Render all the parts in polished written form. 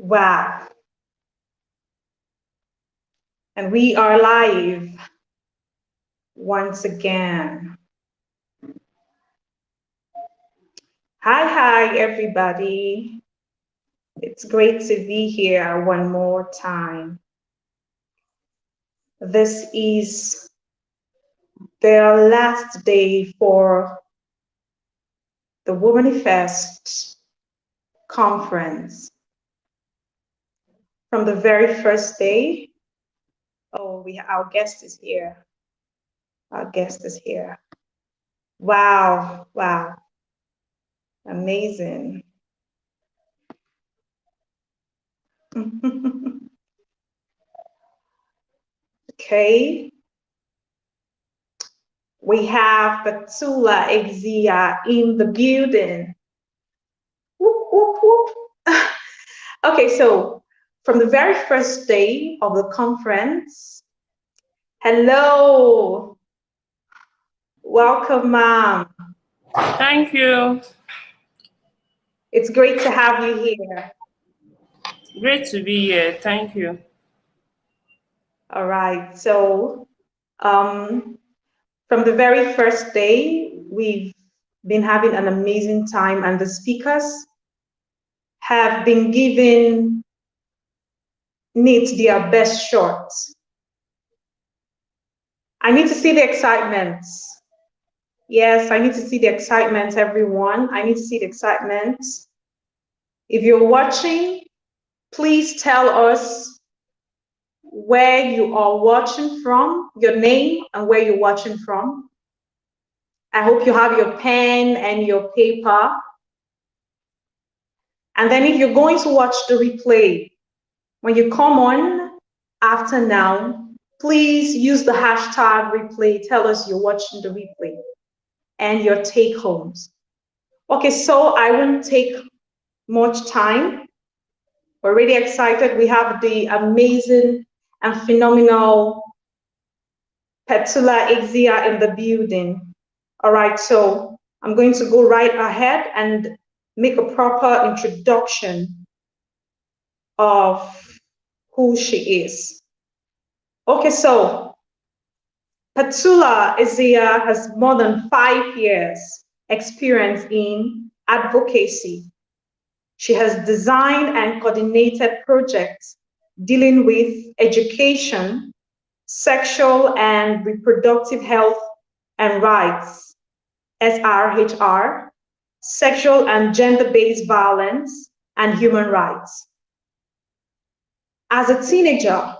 Wow. And we are live once again. Hi, everybody. It's great to be here one more time. This is the last day for the WOmanifest conference. From the very first day, our guest is here. Our guest is here. Wow. Amazing. Okay. We have Petula Exia in the building. Whoop, whoop, whoop. Okay, so from the very first day of the conference, hello. Welcome, ma'am. Thank you. It's great to have you here. Great to be here. Thank you. All right. So from the very first day, we've been having an amazing time, and the speakers have been giving it their best shot. I need to see the excitement. Yes, I need to see the excitement, everyone. I need to see the excitement. If you're watching, please tell us where you are watching from, your name and where you're watching from. I hope you have your pen and your paper. And then if you're going to watch the replay, when you come on after now, please use the hashtag replay. Tell us you're watching the replay and your take homes. Okay, so I won't take much time. We're really excited. We have the amazing and phenomenal Petula Exia in the building. All right, so I'm going to go right ahead and make a proper introduction of who she is. Okay, so Petula Exia has more than 5 years experience in advocacy. She has designed and coordinated projects dealing with education, sexual and reproductive health and rights, SRHR, sexual and gender-based violence, and human rights. As a teenager,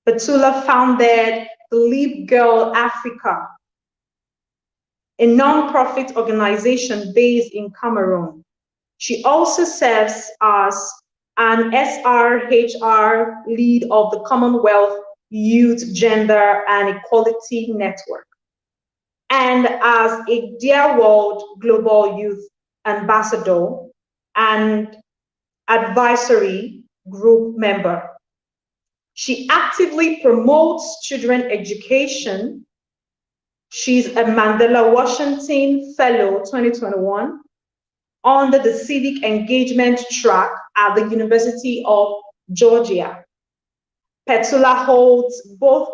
Petula founded the Leap Girl Africa, a nonprofit organization based in Cameroon. She also serves as an SRHR lead of the Commonwealth Youth Gender and Equality Network, and as a Dear World Global Youth Ambassador and advisory group member. She actively promotes children education. She's a Mandela Washington Fellow 2021 under the Civic Engagement track at the University of Georgia. Petula holds both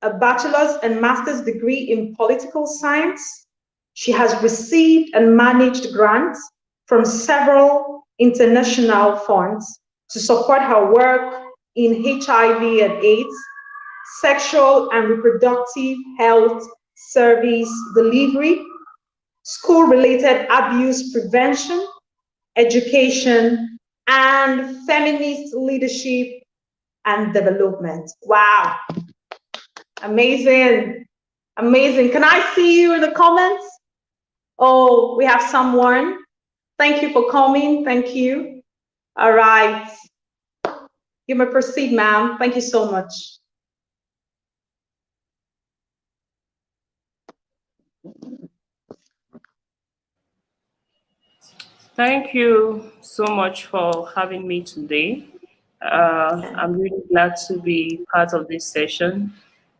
a bachelor's and master's degree in political science. She has received and managed grants from several international funds to support her work in HIV and AIDS, sexual and reproductive health service delivery, school-related abuse prevention, education, and feminist leadership and development. Wow. Amazing. Amazing. Can I see you in the comments? Oh, we have someone. Thank you for coming. Thank you. All right. You may proceed, ma'am. Thank you so much. Thank you so much for having me today. I'm really glad to be part of this session.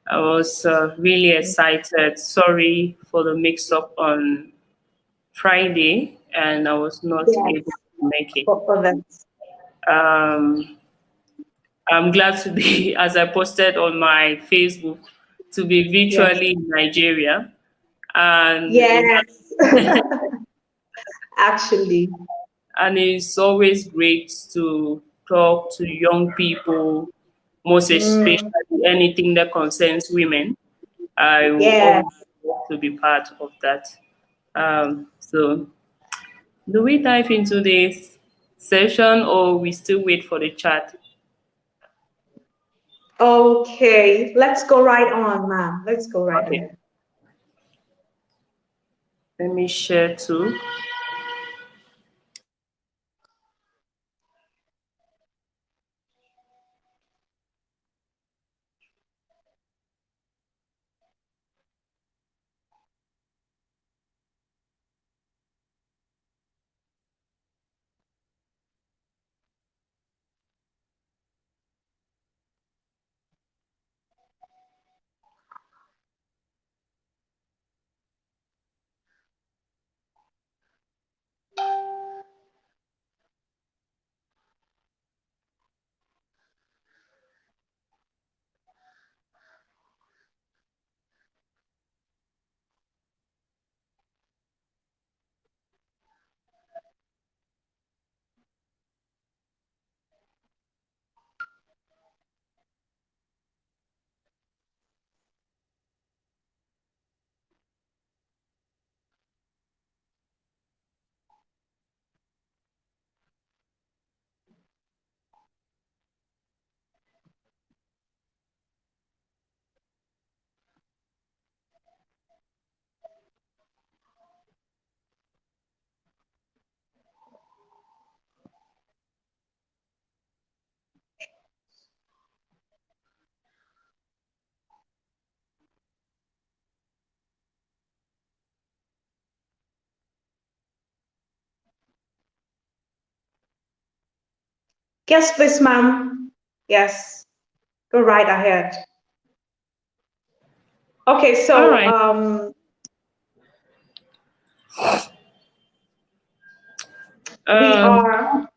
I was really excited. Sorry for the mix-up on Friday, and I was not able to make it. Um, I'm glad to be, as I posted on my Facebook, to be Yes. virtually in Nigeria. And Yes. Actually. and it's always great to talk to young people, most especially Mm, anything that concerns women. I will yes. always want to be part of that. So, do we dive into this session or we still wait for the chat? Okay. Let's go right on, ma'am. Let's go right Okay, ahead. let me share too. Yes, please, ma'am. Yes. Go right ahead. Okay, All so right. we Um, are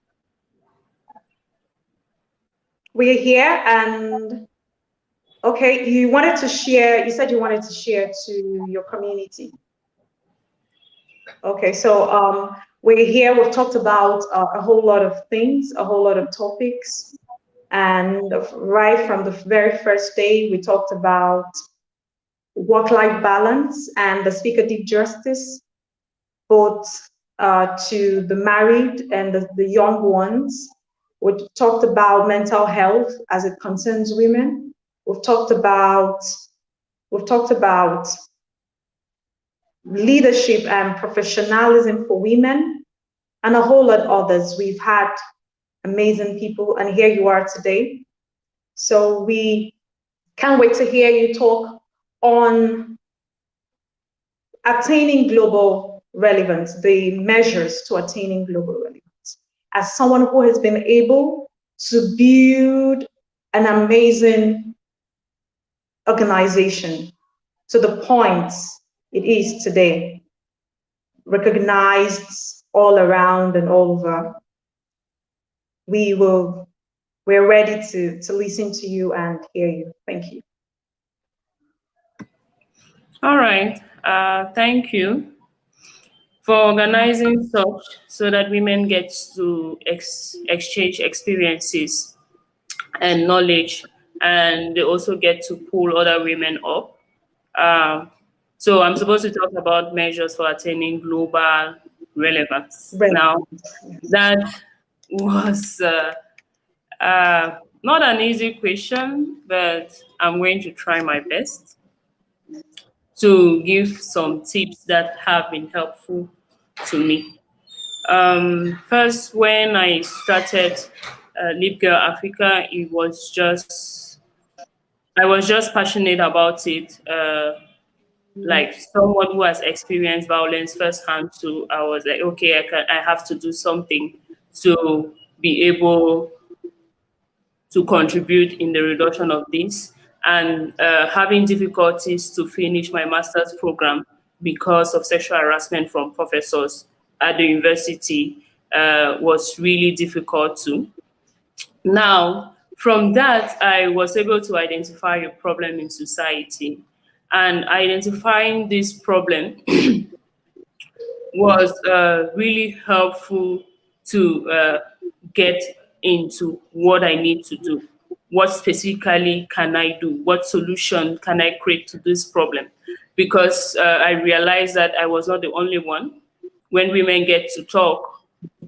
we're here and okay, you wanted to share, you said you wanted to share to your community. Okay, so we're here, we've talked about a whole lot of things, a whole lot of topics. And right from the very first day, we talked about work-life balance and the speaker did justice, both to the married and the young ones. We talked about mental health as it concerns women. We've talked about we've talked about leadership and professionalism for women, and a whole lot others. We've had amazing people, and here you are today. So we can't wait to hear you talk on attaining global relevance, the measures to attaining global relevance. As someone who has been able to build an amazing organization to the point it is today, recognized all around and all over, we're ready to listen to you and hear you. Thank you. all right. Thank you for organizing such so that women get to exchange experiences and knowledge, and they also get to pull other women up. Um, so I'm supposed to talk about measures for attaining global relevance. Now, Relevance. Yes. that was not an easy question, but I'm going to try my best to give some tips that have been helpful to me. First, when I started Leap Girl Africa, I was just passionate about it. Like someone who has experienced violence firsthand, too, I was like, okay, I have to do something to be able to contribute in the reduction of this, and having difficulties to finish my master's program because of sexual harassment from professors at the university was really difficult too. Now, from that, I was able to identify a problem in society. And identifying this problem was really helpful to get into what I need to do. What specifically can I do? What solution can I create to this problem? Because I realized that I was not the only one. When women get to talk,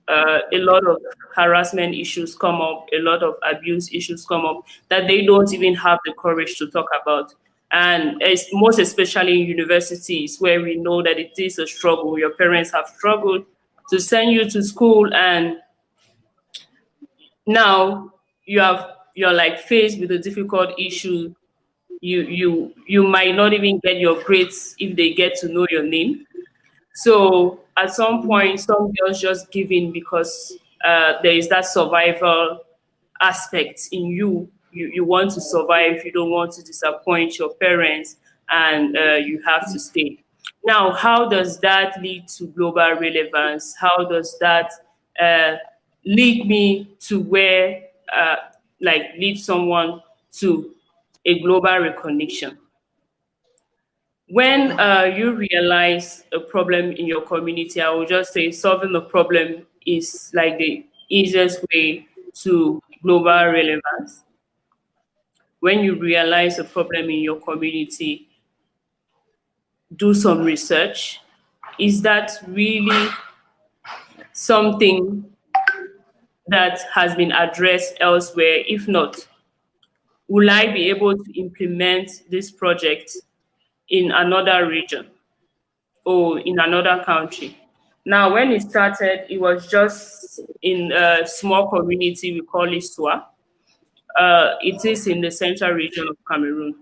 a lot of harassment issues come up, a lot of abuse issues come up that they don't even have the courage to talk about. And it's most especially in universities where we know that it is a struggle. Your parents have struggled to send you to school, and now you're like faced with a difficult issue. You might not even get your grades if they get to know your name. So at some point, some girls just give in because there is that survival aspect in you. You want to survive, you don't want to disappoint your parents, and you have to stay. Now, how does that lead to global relevance? How does that uh, lead me to where, lead someone to a global recognition? When you realize a problem in your community, I would just say solving the problem is like the easiest way to global relevance. When you realize a problem in your community, do some research. Is that really something that has been addressed elsewhere? If not, will I be able to implement this project in another region or in another country? Now, when it started, it was just in a small community, we call it Swa. It is in the central region of Cameroon.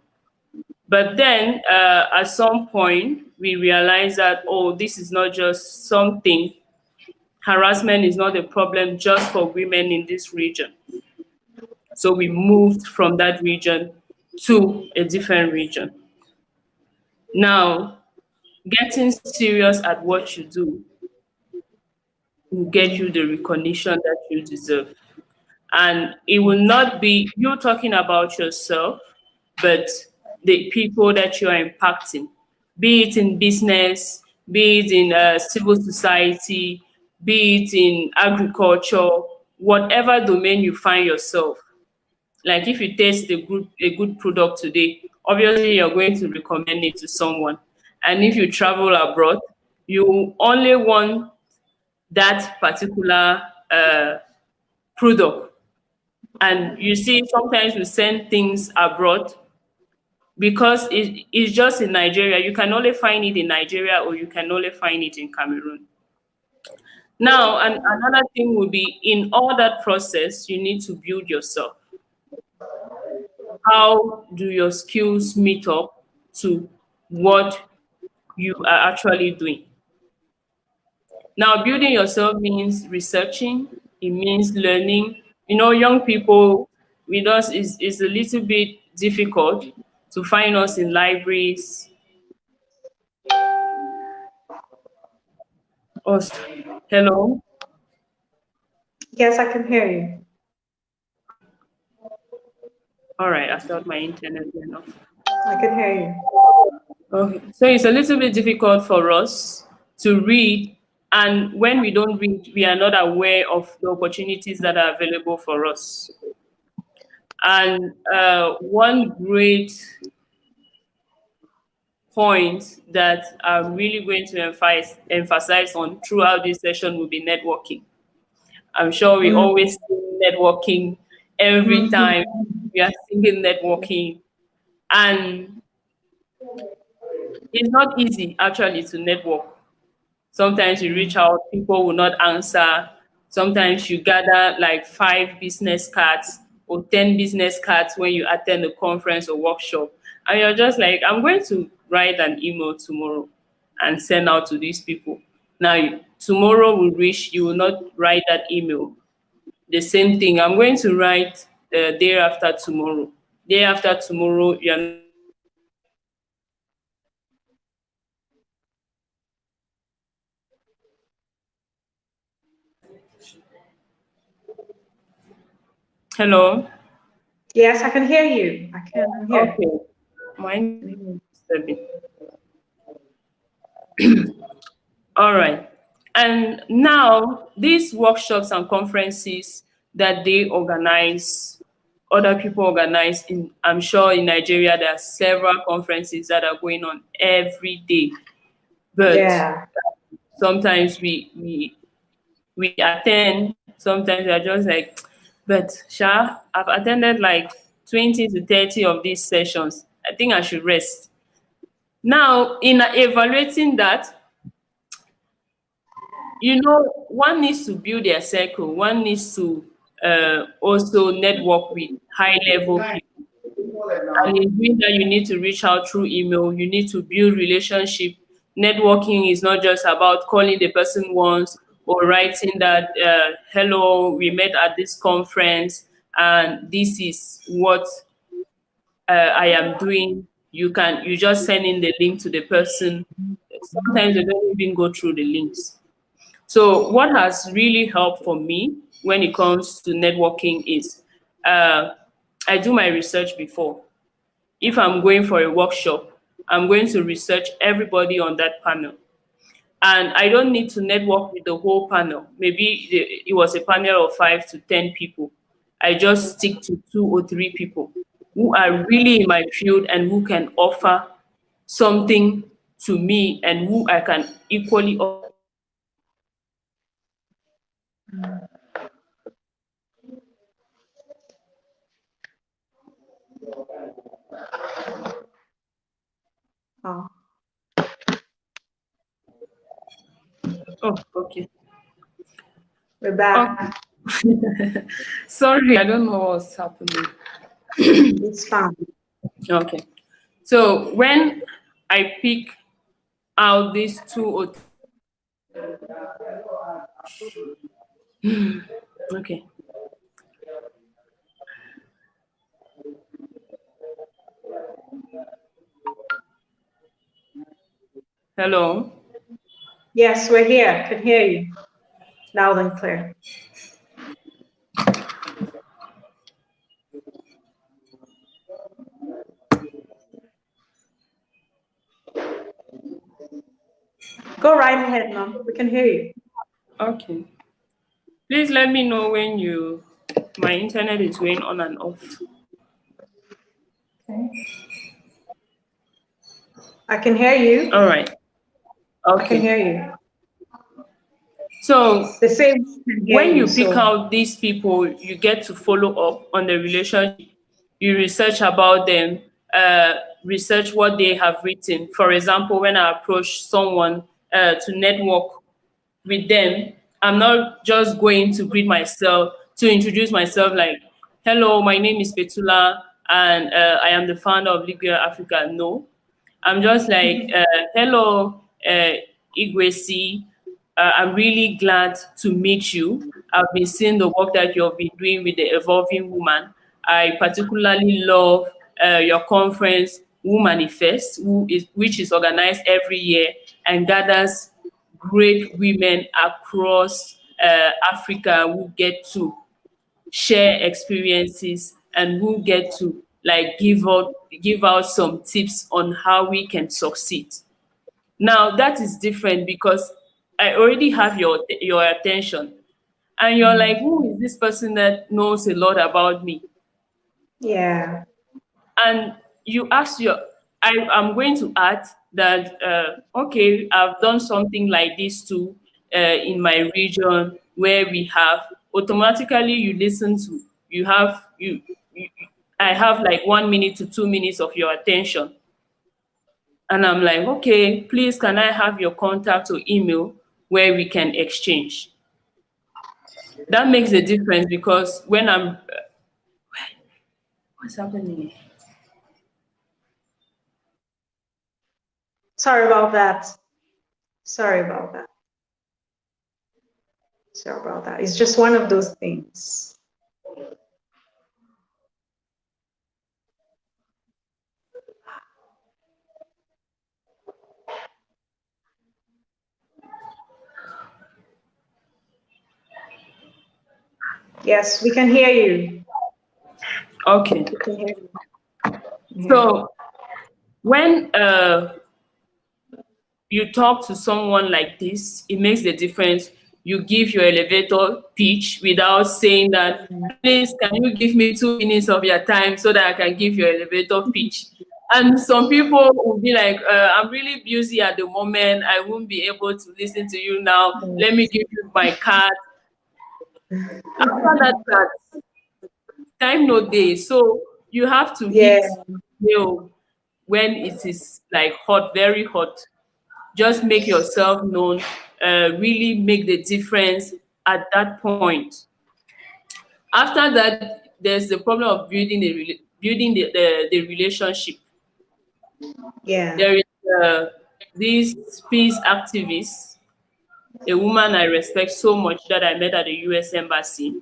But then at some point, we realized that, oh, this is not just something, harassment is not a problem just for women in this region. So we moved from that region to a different region. Now, getting serious at what you do will get you the recognition that you deserve. And it will not be you talking about yourself, but the people that you are impacting, be it in business, be it in civil society, be it in agriculture, whatever domain you find yourself. Like if you taste a good product today, obviously you're going to recommend it to someone. And if you travel abroad, you only want that particular product. And you see, sometimes we send things abroad because it's just in Nigeria. You can only find it in Nigeria or you can only find it in Cameroon. Now, and another thing would be in all that process, you need to build yourself. How do your skills meet up to what you are actually doing? Now, building yourself means researching, it means learning. You know, young people with us is a little bit difficult to find us in libraries. Or, hello? Yes, I can hear you. All right, I thought my internet went off. I can hear you. Okay, so it's a little bit difficult for us to read, and when we don't read, we are not aware of the opportunities that are available for us. And one great point that I'm really going to emphasize on throughout this session will be networking. I'm sure we Mm, always see networking every time mhm. we are thinking networking, and it's not easy actually to network. Sometimes you reach out, people will not answer. Sometimes you gather like 5 business cards or 10 business cards when you attend a conference or workshop. And you're just like, I'm going to write an email tomorrow and send out to these people. Now, tomorrow will reach, you will not write that email. The same thing, I'm going to write the day after tomorrow. Day after tomorrow, you're not responding. Next day, you're not responding. Next day, you're not responding. Hello. Yes, I can hear you. I'm here. Okay. Mine is a bit. All right. And now these workshops and conferences that they organize, other people organize in, I'm sure in Nigeria there are several conferences that are going on every day. But Yeah. sometimes we attend, sometimes we are just like, but Sha, I've attended like 20 to 30 of these sessions. I think I should rest. Now, in evaluating that, one needs to build their circle. One needs to also network with high level people. And in doing that, you need to reach out through email. You need to build relationship. Networking is not just about calling the person once or writing that, hello, we met at this conference and this is what I am doing. You just send in the link to the person. Sometimes they don't even go through the links. So what has really helped for me when it comes to networking is uh, I do my research before. If I'm going for a workshop, I'm going to research everybody on that panel. And I don't need to network with the whole panel. Maybe it was a panel of 5 to 10 people. I just stick to 2 or 3 people who are really in my field and who can offer something to me and who I can equally Oh, Oh, okay. we're back. Sorry, I don't know what's happening. It's fine. Okay. So when I pick out these two or okay. Hello. Yes, we're here. Can hear you loud and clear. Go right ahead, mom. We can hear you. Okay. Please let me know when my internet is going on and off. Okay. I can hear you. All right. I can Okay. hear you. So The same can hear when you. you pick So out these people, you get to follow up on the relationship. You research about them, uh, research what they have written. For example, when I approach someone to network with them, I'm not just going to to introduce myself like, hello, my name is Petula, and I am the founder of Ligure Africa. No, I'm just like, hello, Igwesi. I'm really glad to meet you. I've been seeing the work that you've been doing with the evolving woman. I particularly love your conference, WOmanifest, which is organized every year and gathers great women across Africa who get to share experiences and who get to like give out some tips on how we can succeed. Now that is different because I already have your attention and you're like, who is this person that knows a lot about me? yeah. And you ask I'm going to add that okay, I've done something like this too in my region where we have automatically you listen to you have you I have like 1 minute to 2 minutes of your attention, and I'm like, okay, please can I have your contact or email where we can exchange. That makes a difference because when what's happening? Sorry about that. Sorry about that. Sorry about that. It's just one of those things. Yes, we can hear you. Okay. Yeah. So when you talk to someone like this, it makes the difference. You give your elevator pitch without saying that, please, can you give me 2 minutes of your time so that I can give your elevator pitch? And some people will be like, I'm really busy at the moment. I won't be able to listen to you now. Let me give you my card. After that, time no day. So you have to Yeah. hit nail when it is like hot, very hot. Just make yourself known, really make the difference at that point. After that, there's the problem of building the relationship. Yeah. There is this peace activist, a woman I respect so much that I met at the US Embassy.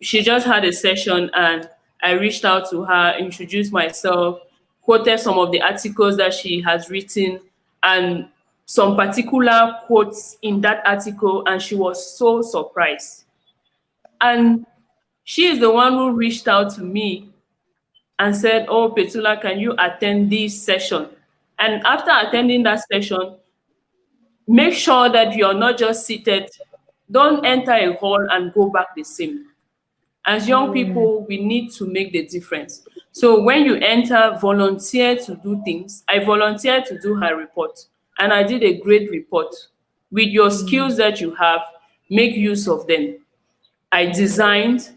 She just had a session and I reached out to her, introduced myself, quoted some of the articles that she has written and some particular quotes in that article, and she was so surprised. And she is the one who reached out to me and said, "Oh, Petula, can you attend this session?" And after attending that session, make sure that you're not just seated. Don't enter a hall and go back the same. As young people, we need to make the difference. So when you enter, volunteer to do things. I volunteered to do her report, and I did a great report. With your skills that you have, make use of them. I designed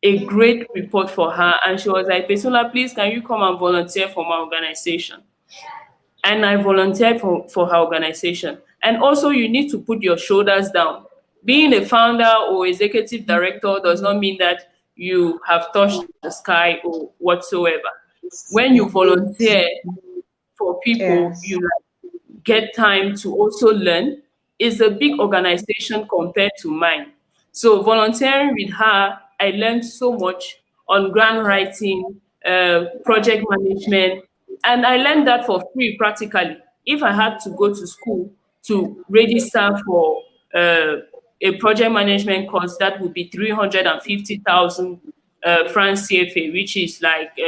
a great report for her, and she was like, Pesula, please, can you come and volunteer for my organization? And I volunteered for her organization. And also, you need to put your shoulders down. Being a founder or executive director does not mean that you have touched the sky or whatsoever. When you volunteer for people, Yes. you get time to also learn. It's a big organization compared to mine. So volunteering with her, I learned so much on grant writing, project management, and I learned that for free practically. If I had to go to school to register for a project management course, that would be 350,000 francs CFA, which is like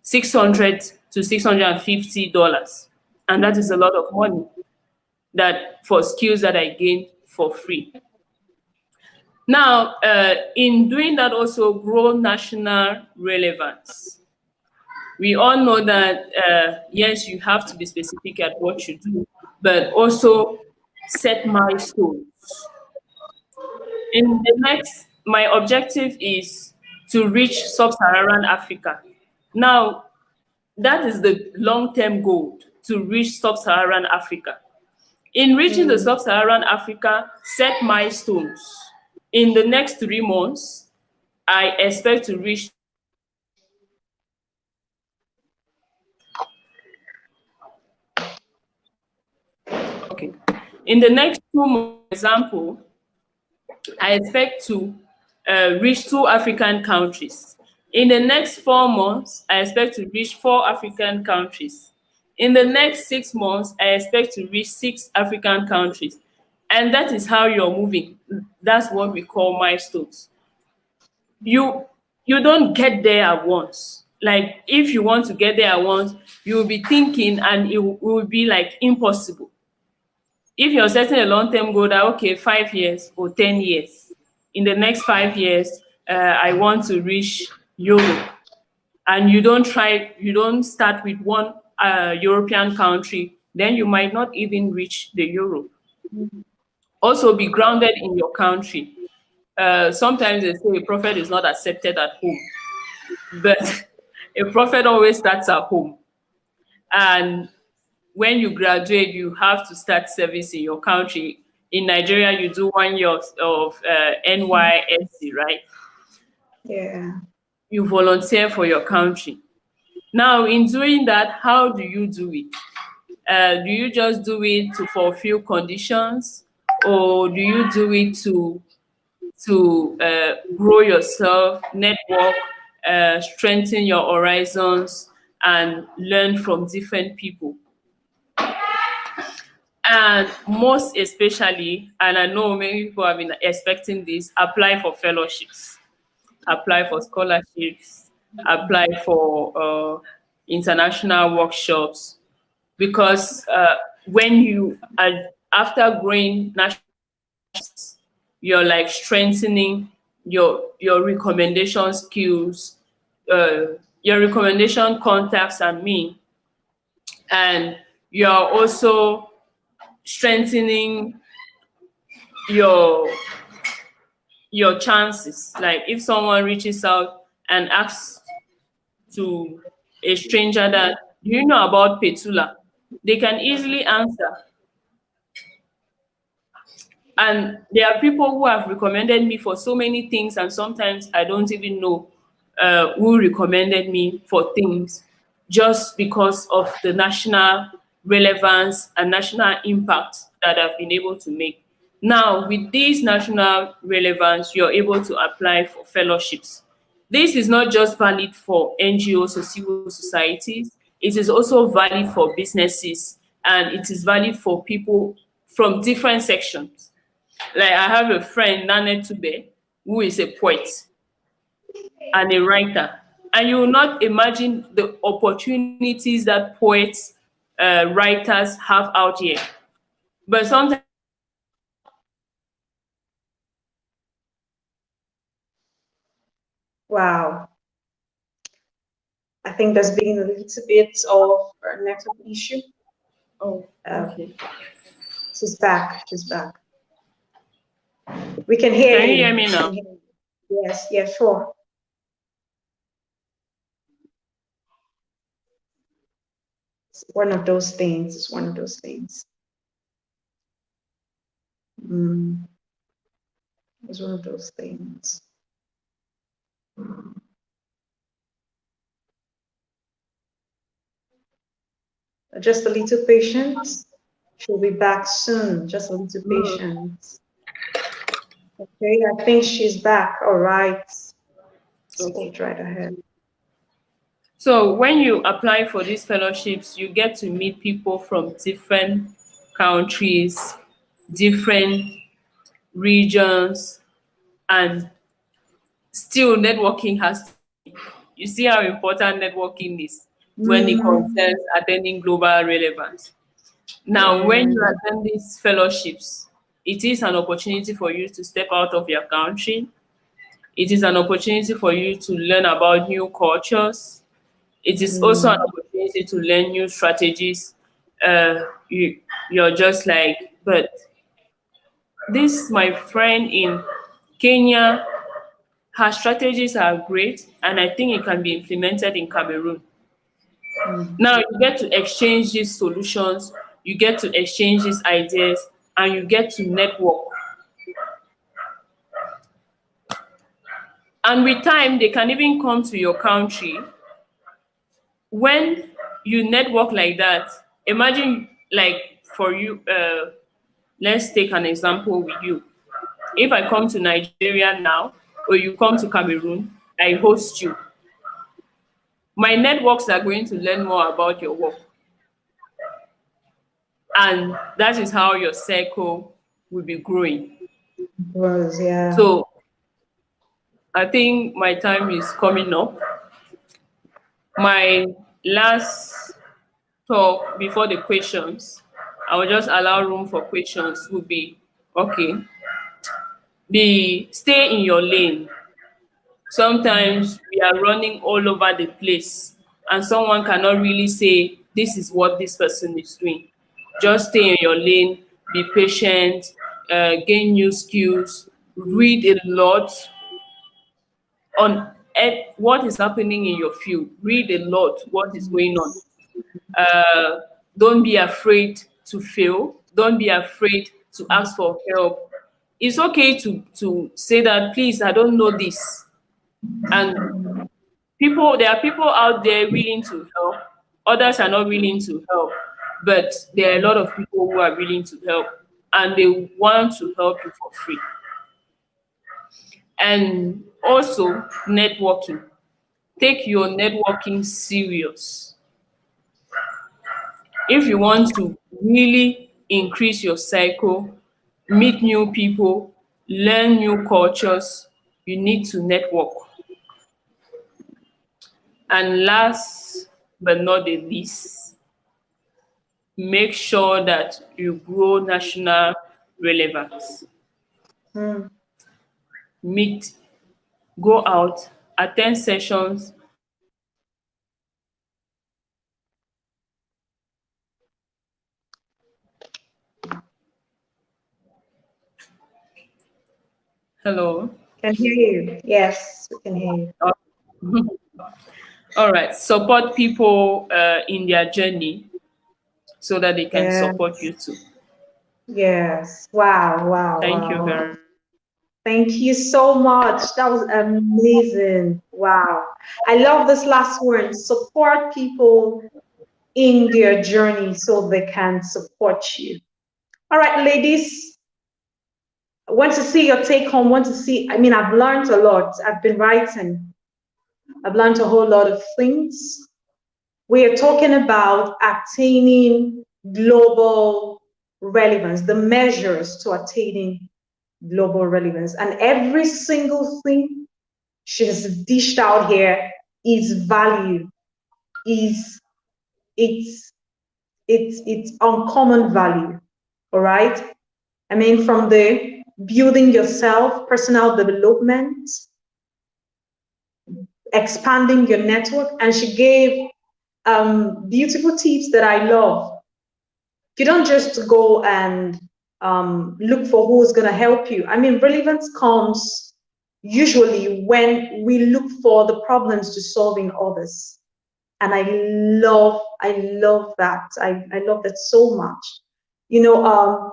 600 to $650, and that is a lot of money that for skills that I gained for free. Now, in doing that, also grow national relevance. We all know that yes, you have to be specific at what you do, but also set milestones. In the next, my objective is to reach sub-Saharan Africa. Now, that is the long-term goal, to reach sub-Saharan Africa. In reaching the sub-Saharan Africa, set milestones. In the next 3 months, I expect to reach. Okay. In the next 2 months, for example, I expect to reach 2 African countries. In the next 4 months, I expect to reach 4 African countries. In the next 6 months, I expect to reach 6 African countries. And that is how you're moving. That's what we call milestones. You you don't get there at once. Like if you want to get there at once, you will be thinking and it will be like impossible. If you're setting a long-term goal that, okay, 5 years or 10 years, in the next 5 years, I want to reach Europe, and you don't start with one European country, then you might not even reach the Europe. Also, be grounded in your country. Sometimes they say a prophet is not accepted at home, but a prophet always starts at home. And when you graduate, you have to start service in your country. In Nigeria, you do 1 year of NYSC, right? Yeah. You volunteer for your country. Now, in doing that, how do you do it? Do you just do it to fulfill conditions, or do you do it to grow yourself, network, strengthen your horizons, and learn from different people? And most especially, and I know many people have been expecting this, apply for fellowships, apply for scholarships, apply for international workshops, because when you are after growing national, you're like strengthening your recommendation skills, uh, your recommendation contacts, and you're also strengthening your your chances. Like if someone reaches out and asks to a stranger that, do you know about Petula? They can easily answer. And there are people who have recommended me for so many things, and sometimes I don't even know who recommended me for things, just because of the national relevance and national impact that I've been able to make. Now, with this national relevance, you're able to apply for fellowships. This is not just valid for NGOs or civil societies, it is also valid for businesses, and it is valid for people from different sections. Like I have a friend, Nane Tube, who is a poet and a writer. And you will not imagine the opportunities that poets, writers have out here. But sometimes Wow. I think there's been a little bit of a network issue. oh, Uh, okay. she's back. She's back. We can hear Can you hear you. me We now? can hear you. Yes, yes, sure. It's one of those things. It's one of those things. Mm, it's one of those things. Just a little patience. She'll be back soon. Just a little patience. Okay, I think she's back. All right. Let's go Okay. right ahead. So when you apply for these fellowships, you get to meet people from different countries, different regions, and still networking has, you see how important networking is when it Mm, concerns attending global relevance. Now, when you yeah. attend these fellowships, it is an opportunity for you to step out of your country. It is an opportunity for you to learn about new cultures. It is also an Mm, opportunity to learn new strategies. You're just like, but this, my friend in Kenya, her strategies are great, and I think it can be implemented in Cameroon. mm. Now you get to exchange these solutions, you get to exchange these ideas, and you get to network. And with time, they can even come to your country. When you network like that, imagine, like, for you, let's take an example with you. If I come to Nigeria now, or you come to Cameroon, I host you. My networks are going to learn more about your work. And that is how your circle will be growing. Was, yeah. So I think my time is coming up. My last talk before the questions, I will just allow room for questions, would be, okay, be stay in your lane. Sometimes we are running all over the place, and someone cannot really say this is what this person is doing. Just stay in your lane, be patient, gain new skills, read a lot on what is happening in your field. Read a lot what is going on. Uh, don't be afraid to fail. Don't be afraid to ask for help. It's okay to say that, please, I don't know this. And there are people out there willing to help. Others are not willing to help. But there are a lot of people who are willing to help, and they want to help you for free. And also networking. Take your networking serious. If you want to really increase your cycle, meet new people, learn new cultures, you need to network. And last but not the least, make sure that you grow national relevance. Mm. Meet, go out, attend sessions. Hello. Can hear you. Yes, we can hear you. All right. Support people in their journey so that they can support Yes. you too. Yes. Wow, wow, Thank you wow. very much. Thank you so much. That was amazing. Wow. I love this last one. Support people in their journey so they can support you. All right, ladies, I want to see your take home. Want to see, I mean, I've learned a lot. I've been writing. I've learned a whole lot of things. We are talking about attaining global relevance, the measures to attaining global relevance. And every single thing she has dished out here is value, is it's it's uncommon value. All right. I mean, from the building yourself, personal development, expanding your network, and she gave beautiful tips that I love. You don't just go and look for who's going to help you. I mean, relevance comes usually when we look for the problems to solve in others. And I love that. I love that so much. You know,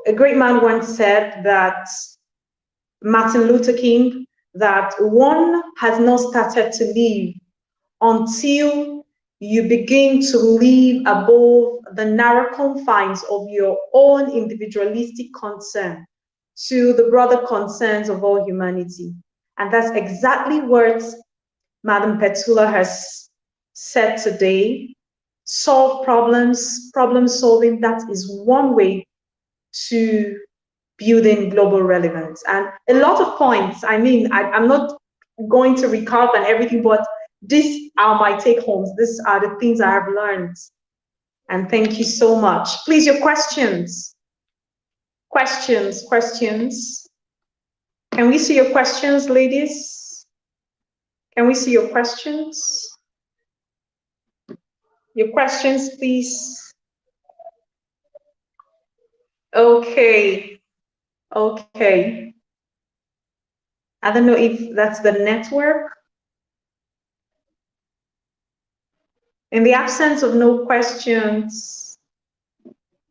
a great man once said that Martin Luther King, that one has not started to live until you begin to live above the narrow confines of your own individualistic concern to the broader concerns of all humanity. And that's exactly what Madam Petula has said today. Solve problems, problem solving, that is one way to building global relevance. And a lot of points, I mean, I'm not going to recap and everything, but these are my take homes. These are the things I have learned. And thank you so much. Please, your questions. Questions. Can we see your questions, ladies? Can we see your questions? Your questions, please. Okay. Okay. I don't know if that's the network. In the absence of no questions,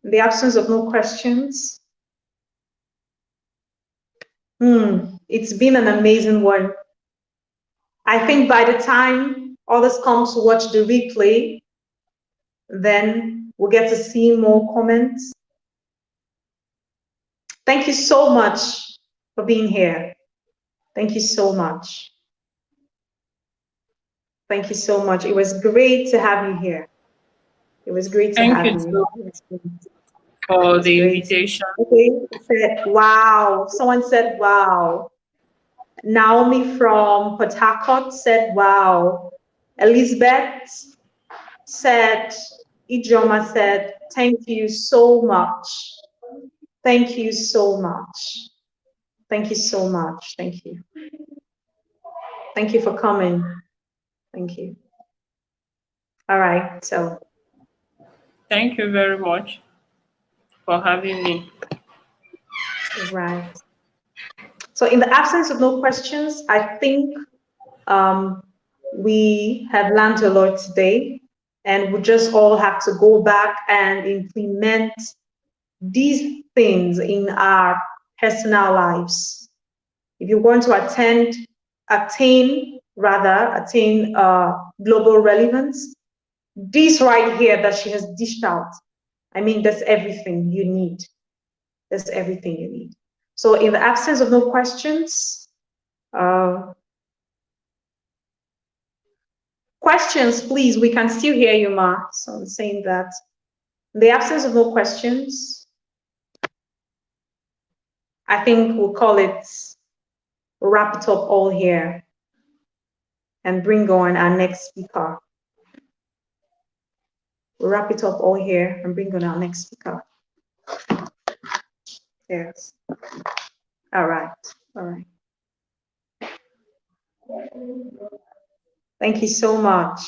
in the absence of no questions, it's been an amazing one. I think by the time others come to watch the replay, then we'll get to see more comments. Thank you so much for being here. Thank you so much. Thank you so much. It was great to have you here. It was great to Thank have you you. too It for was the great. invitation. Okay, said wow. Someone said wow. Naomi from Port Harcourt said wow. Elizabeth said, Ijoma said, thank you so much. Thank you so much. Thank you so much. Thank you. Thank you for coming. Thank you. All right. So, Thank you very much for having me. right. So, in the absence of no questions, I think we have learned a lot today, and we just all have to go back and implement these things in our personal lives. If you want to attain global relevance, this right here that she has dished out, I mean, that's everything you need. That's everything you need. So in the absence of no questions, questions, please, we can still hear you, Ma. So I'm saying that in the absence of no questions, I think we'll call it wrap it up all here. and bring on our next speaker. We'll wrap it up all here and bring on our next speaker. Yes. All right. All right. Thank you so much.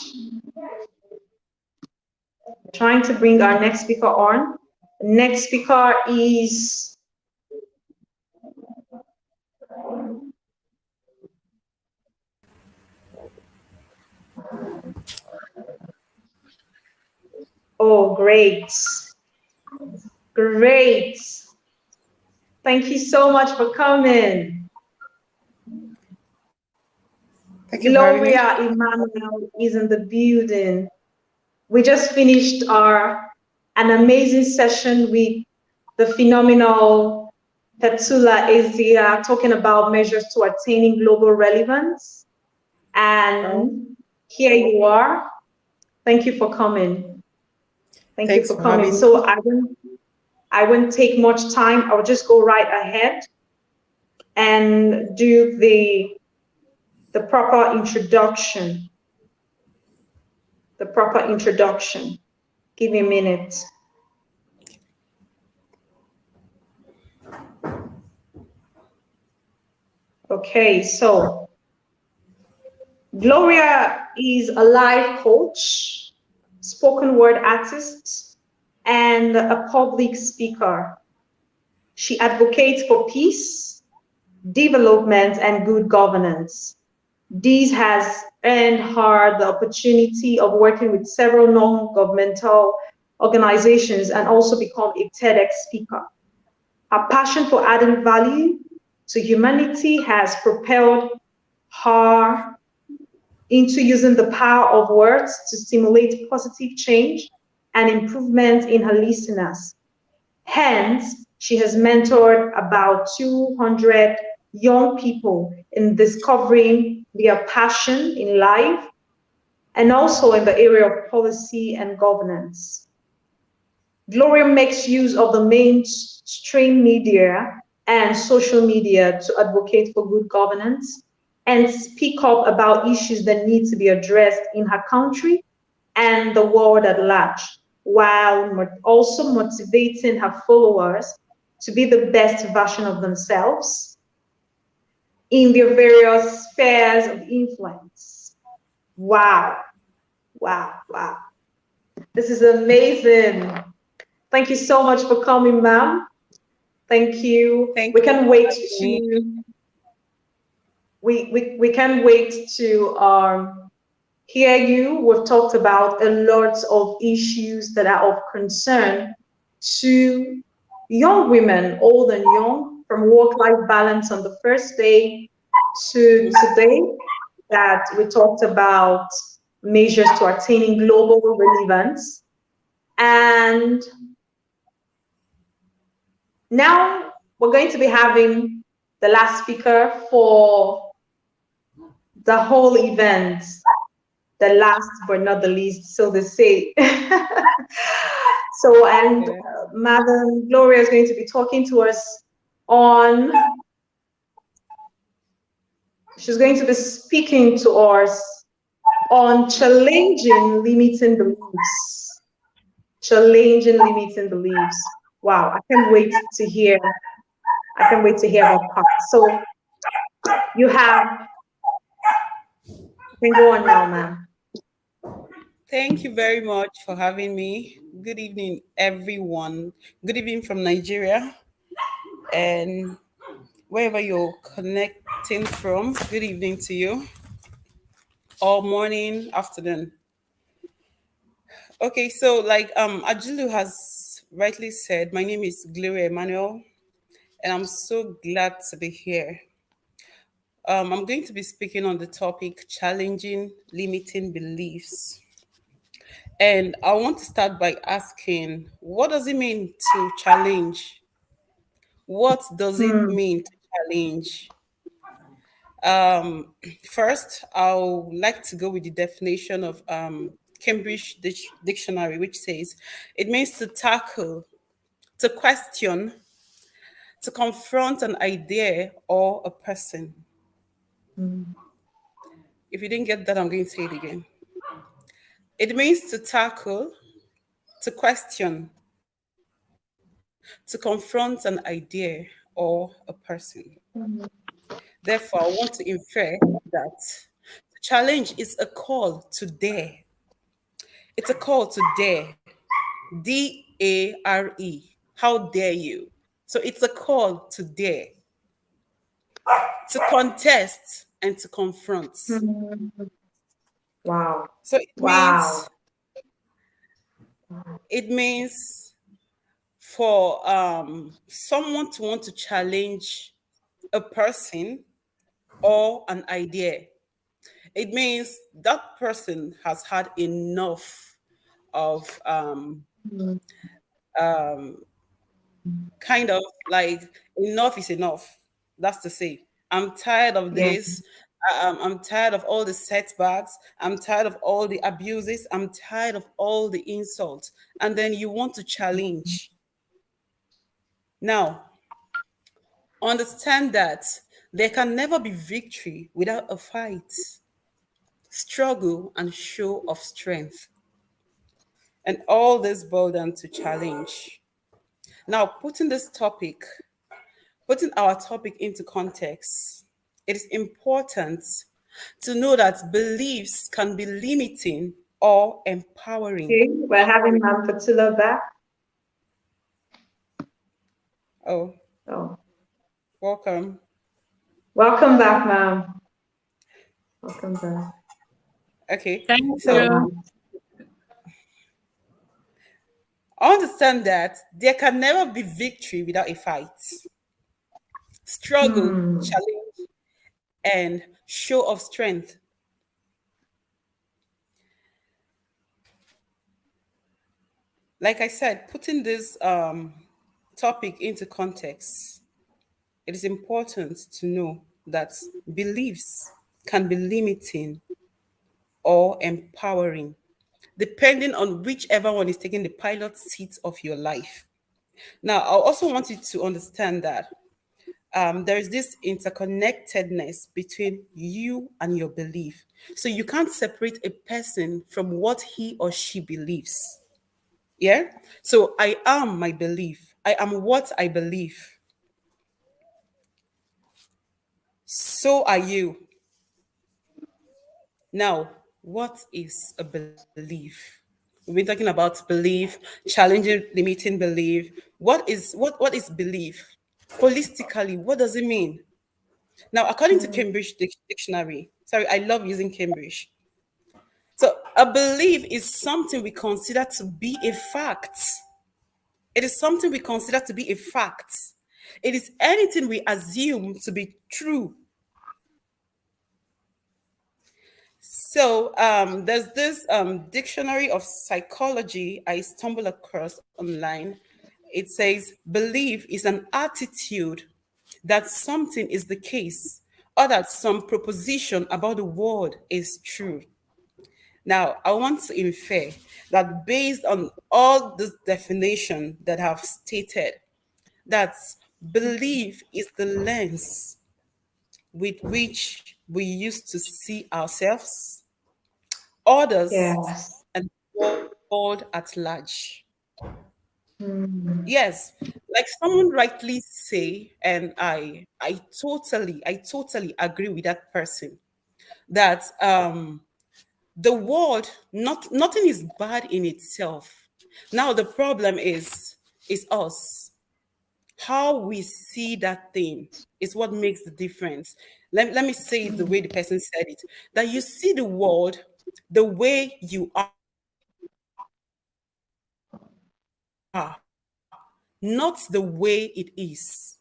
Trying to bring our next speaker on. The next speaker is oh, great. Great. Thank you so much for coming. Thank you for having me. Gloria Emmanuel is in the building. We just finished an amazing session with the phenomenal Petula Ezia talking about measures to attaining global relevance. And here you are. Thank you for coming. Thank you Thanks for for coming. having me. So I won't take much time. I'll just go right ahead and do the proper introduction. The proper introduction. Give me a minute. Okay, so Gloria is a life coach, spoken word artist, and a public speaker. She advocates for peace, development, and good governance. This has earned her the opportunity of working with several non-governmental organizations and also become a TEDx speaker. Her passion for adding value to humanity has propelled her into using the power of words to stimulate positive change and improvement in her listeners. Hence, she has mentored about 200 young people in discovering their passion in life and also in the area of policy and governance. Gloria makes use of the mainstream media and social media to advocate for good governance and speak up about issues that need to be addressed in her country and the world at large, while also motivating her followers to be the best version of themselves in their various spheres of influence. Wow, wow, wow. This is amazing. Thank you so much for coming, ma'am. Thank you. We can't wait to we can't wait to hear you. We've talked about a lot of issues that are of concern to young women, old and young, from work-life balance on the first day to today, that we talked about measures to attaining global relevance. And now we're going to be having the last speaker for the whole event, the last but not the least, so they say. So, and Madam Gloria is going to be talking to us on, she's going to be speaking to us on challenging limiting beliefs. Challenging limiting beliefs. Wow, I can't wait to hear that part. So you can go on now, ma'am. Thank you very much for having me. Good evening, everyone. Good evening from Nigeria. And wherever you're connecting from, good evening to you. Or morning, afternoon. Okay, so like Ajulu has rightly said, my name is Gloria Emmanuel, and I'm so glad to be here. I'm going to be speaking on the topic challenging limiting beliefs. And I want to start by asking, what does it mean to challenge? What does it mean to challenge? Um, First, I'll like to go with the definition of Cambridge Dictionary, which says it means to tackle, to question, to confront an idea or a person. Mm. If you didn't get that, I'm going to say it again. It means to tackle, to question, to confront an idea or a person. Therefore, I want to infer that the challenge is a call to dare. It's a call to dare. Dare. How dare you? So it's a call to dare, to contest, and to confront. Mhm. Wow. So it Wow. means it means for someone to want to challenge a person or an idea. It means that person has had enough of Mhm. kind of like enough is enough. That's to say, I'm tired of Yeah. this. I'm tired of all the setbacks. I'm tired of all the abuses. I'm tired of all the insults. And then you want to challenge. Now, understand that there can never be victory without a fight, struggle, and show of strength. And all this boiled down to challenge. Now, putting our topic into context, it is important to know that beliefs can be limiting or empowering. Okay. We're having Ma'am Fatila back. Oh, Oh, welcome. welcome back, ma'am. Welcome back. Okay, Thank So, so you. ma'am. understand that there can never be victory without a fight, struggle, Hmm. challenge, and show of strength. Like I said, putting this topic into context, it is important to know that beliefs can be limiting or empowering, depending on whichever one is taking the pilot seat of your life. Now, I also want you to understand that there is this interconnectedness between you and your belief. So you can't separate a person from what he or she believes. Yeah? So I am my belief. I am what I believe. So are you. Now, what is a belief? We've been talking about belief, challenging limiting belief. What is belief? Holistically, what does it mean? Now, according to Hmm. Cambridge Dictionary, sorry, I love using Cambridge. So, a belief is something we consider to be a fact. It is something we consider to be a fact. It is anything we assume to be true. So there's this dictionary of psychology I stumbled across online. It says belief is an attitude that something is the case or that some proposition about the world is true. Now, I want to infer that based on all this definition that I've stated, that belief is the lens with which we used to see ourselves, others, Yes. and the world at large. Hmm. Yes, like someone rightly say, and I totally agree with that person that the world, nothing is bad in itself. Now the problem is us. How we see that thing is what makes the difference. Let me say it the way the person said it, that you see the world the way you are, not the way it is.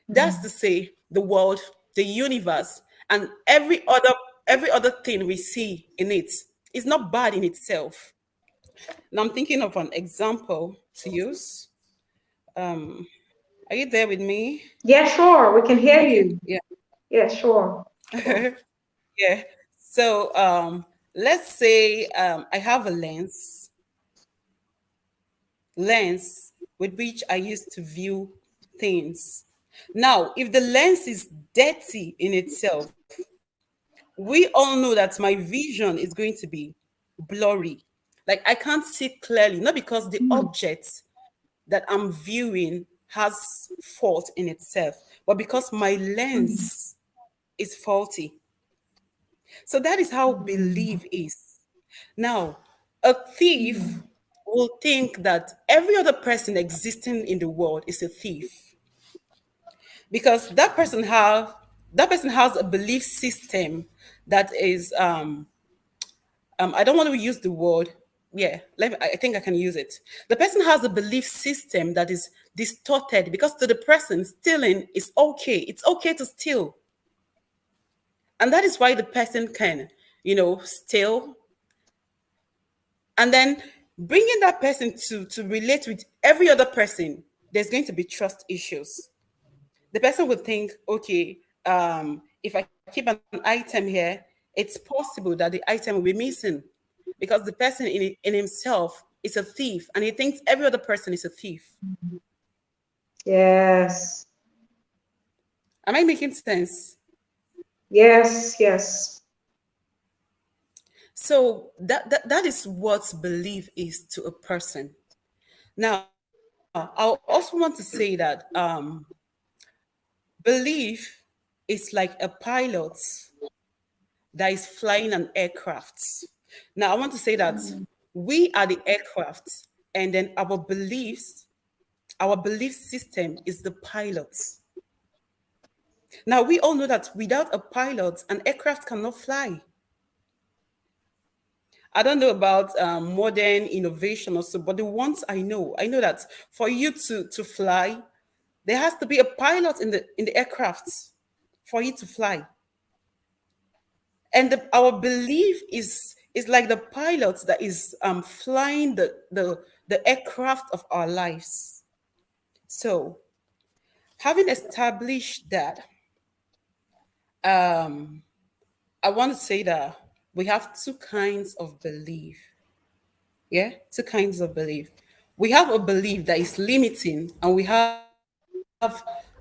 That's to say, the world, the universe, and every other thing we see in it is not bad in itself. Now I'm thinking of an example to use. Are you there with me? Yeah, sure. We can hear Okay. you. Yeah. Yeah, sure. Sure. Yeah. So let's say I have a lens with which I used to view things. Now, if the lens is dirty in itself, we all know that my vision is going to be blurry. Like I can't see clearly, not because the object that I'm viewing has fault in itself, but because my lens is faulty. So that is how belief is. Now, a thief will think that every other person existing in the world is a thief because that person has a belief system that is I don't want to use the word. Yeah, I think I can use it. The person has a belief system that is distorted because to the person, stealing is okay. It's okay to steal. And that is why the person can, steal. And then bringing that person to relate with every other person, there's going to be trust issues. The person would think, okay, if I keep an item here, it's possible that the item will be missing because the person in himself is a thief and he thinks every other person is a thief. Yes. Am I making sense? Yes. Yes. So that is what belief is to a person. Now, I also want to say that belief is like a pilot that is flying an aircraft. Now, I want to say that we are the aircraft, and then our belief system is the pilot. Now, we all know that without a pilot, an aircraft cannot fly. I don't know about modern innovation or so, but the ones I know that for you to fly, there has to be a pilot in the aircraft for you to fly. And our belief is like the pilot that is flying the aircraft of our lives. So, having established that, um, I want to say that we have two kinds of belief. Yeah, two kinds of belief. We have a belief that is limiting, and we have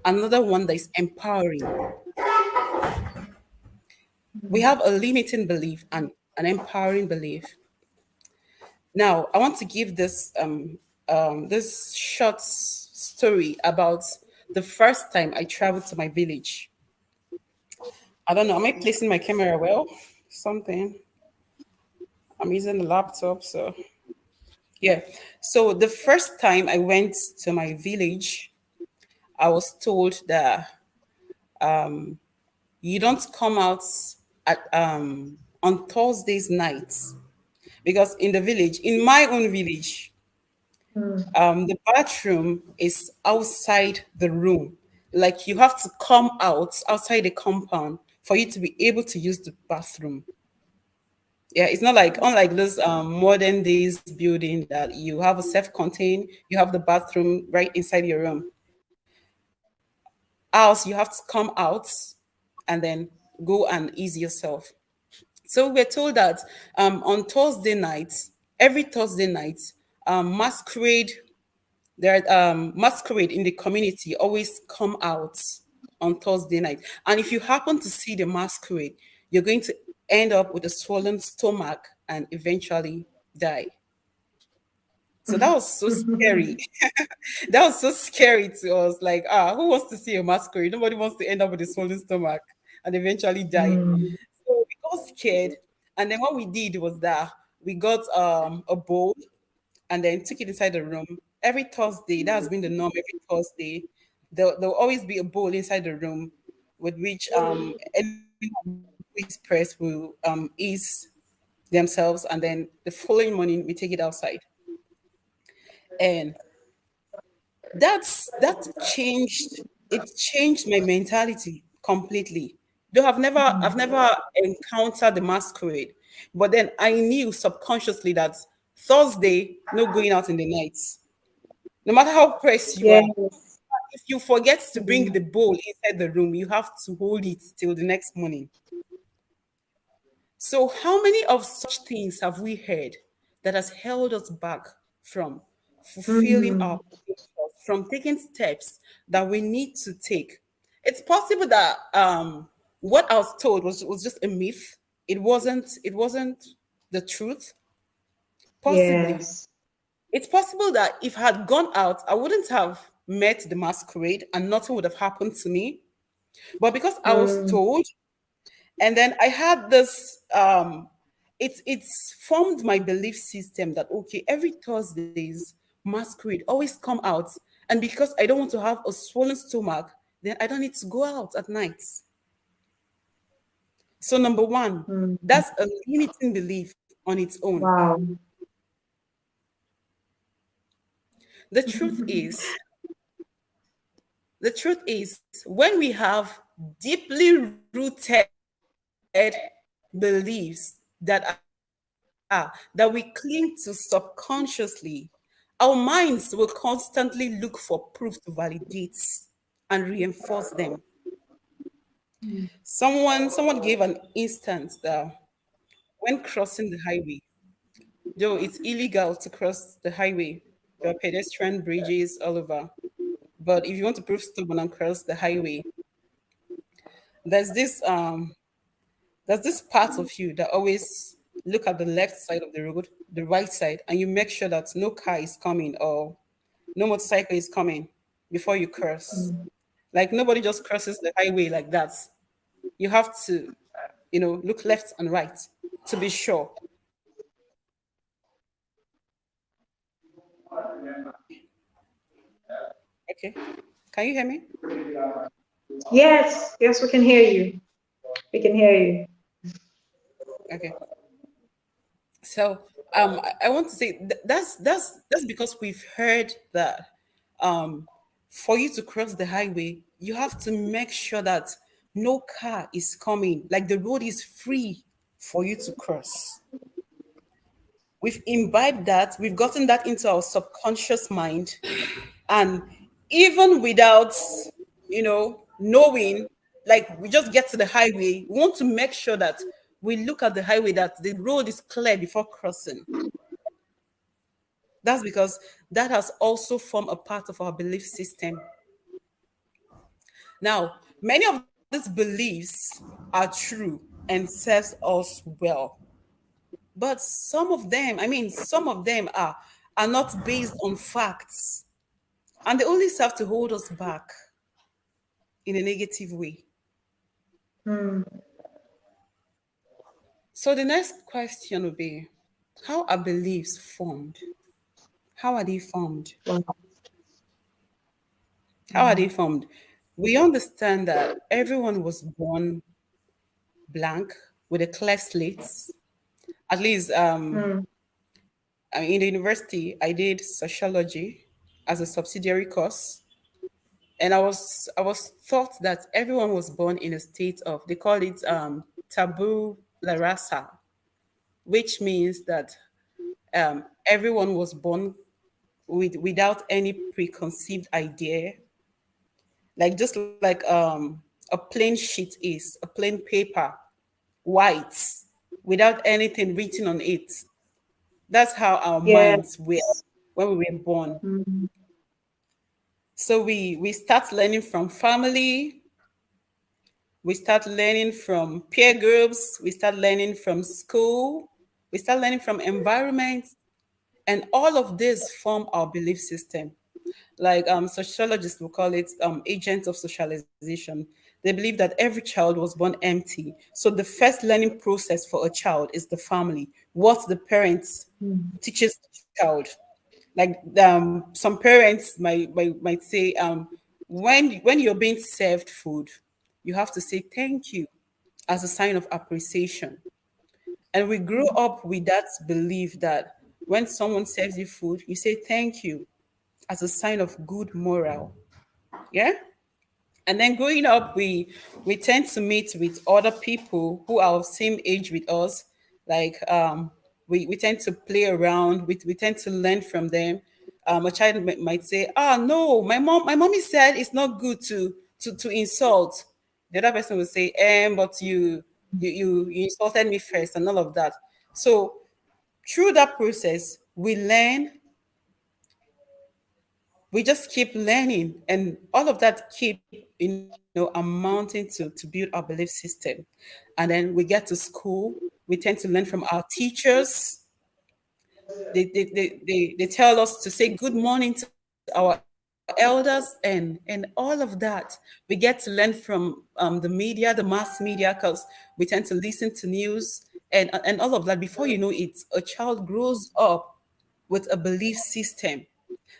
another one that is empowering. We have a limiting belief and an empowering belief. Now, I want to give this short story about the first time I traveled to my village. I don't know. Am I placing my camera well? Something. I'm using the laptop, so yeah. So the first time I went to my village, I was told that you don't come out on Thursdays nights because in the village, in my own village, the bathroom is outside the room. Like you have to come out outside the compound for you to be able to use the bathroom. Yeah, it's not like unlike this modern days building that you have a self-contained, you have the bathroom right inside your room. Else you have to come out and then go and ease yourself. So we're told that on Thursday nights, every Thursday night, masquerade there masquerade in the community always come out on Thursday night. And if you happen to see the masquerade, you're going to end up with a swollen stomach and eventually die. So that was so scary. That was so scary to us. Like, who wants to see a masquerade? Nobody wants to end up with a swollen stomach and eventually die. So we got scared. And then what we did was that we got a bowl and then took it inside the room. Every Thursday, that has been the norm. Every Thursday, there'll always be a bowl inside the room with which anyone who is pressed will ease themselves, and then the following morning we take it outside. And that changed. It changed my mentality completely. Though I've never encountered the masquerade, but then I knew subconsciously that Thursday, no going out in the nights. No matter how pressed you are, Yes. if you forget to bring the bowl inside the room, you have to hold it till the next morning. So, how many of such things have we heard that has held us back from fulfilling our potential, from taking steps that we need to take? It's possible that what I was told was just a myth. It wasn't the truth. Possibly. Yes. It's possible that if I had gone out, I wouldn't have met the masquerade and nothing would have happened to me. But because I was Mm, told, and then I had this it's formed my belief system that okay, every Thursdays masquerade always come out. And because I don't want to have a swollen stomach, then I don't need to go out at night. So number one, mm. that's a limiting belief on its own. Wow. The truth is, the truth is, when we have deeply rooted beliefs that we cling to subconsciously, our minds will constantly look for proof to validate and reinforce them. Someone gave an instance that when crossing the highway, though it's illegal to cross the highway, there are pedestrian bridges all over. But if you want to prove stubborn and cross the highway, there's this um there's this part of you that always look at the left side of the road, the right side, and you make sure that no car is coming or no motorcycle is coming before you cross. Like nobody just crosses the highway like that. You have to, look left and right to be sure. Okay. Can you hear me? Yes, yes, we can hear you. We can hear you. Okay. So I want to say that's because we've heard that um, for you to cross the highway, you have to make sure that no car is coming, like the road is free for you to cross. We've imbibed that, we've gotten that into our subconscious mind, and even without knowing, like we just get to the highway, we want to make sure that we look at the highway, that the road is clear before crossing. That's because that has also formed a part of our belief system. Now, many of these beliefs are true and serves us well. But some of them are not based on facts. And they only serve to hold us back in a negative way. Mm, So the next question will be, how are beliefs formed? How are they formed? wow. How are they formed? We understand that everyone was born blank with a clear slate. At least Mm, in the university, I did sociology as a subsidiary course. And I was taught that everyone was born in a state of, they call it taboo la rasa, which means that everyone was born without any preconceived idea, like just like a plain sheet is, a plain paper, white, without anything written on it. That's how our yes. minds were when we were born. Mm, So we start learning from family, we start learning from peer groups, we start learning from school, we start learning from environment, and all of this form our belief system. Like sociologists will call it agents of socialization. They believe that every child was born empty. So the first learning process for a child is the family, what the parents mm, teaches the child. Like some parents might say, when you're being served food, you have to say thank you as a sign of appreciation. And we grew up with that belief that when someone serves you food, you say thank you as a sign of good moral. Yeah. And then growing up, we tend to meet with other people who are of same age with us. Like we tend to play around, we tend to learn from them. A child might say, "Ah, no, my mommy said it's not good to insult." The other person will say, but you insulted me first," and all of that. So through that process, we learn We just keep learning, and all of that keep, amounting to build our belief system. And then we get to school, we tend to learn from our teachers. They tell us to say good morning to our elders, and all of that. We get to learn from the media, the mass media, because we tend to listen to news, and all of that. Before you know it, a child grows up with a belief system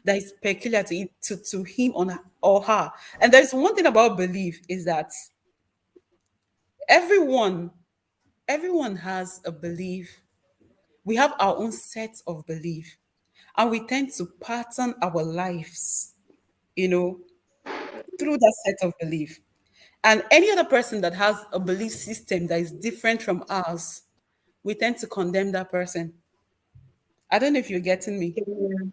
that is peculiar to him or her. And there's one thing about belief is that everyone everyone has a belief. We have our own set of belief, and we tend to pattern our lives, you know, through that set of belief. And any other person that has a belief system that is different from ours, we tend to condemn that person. I don't know if you're getting me. Yeah.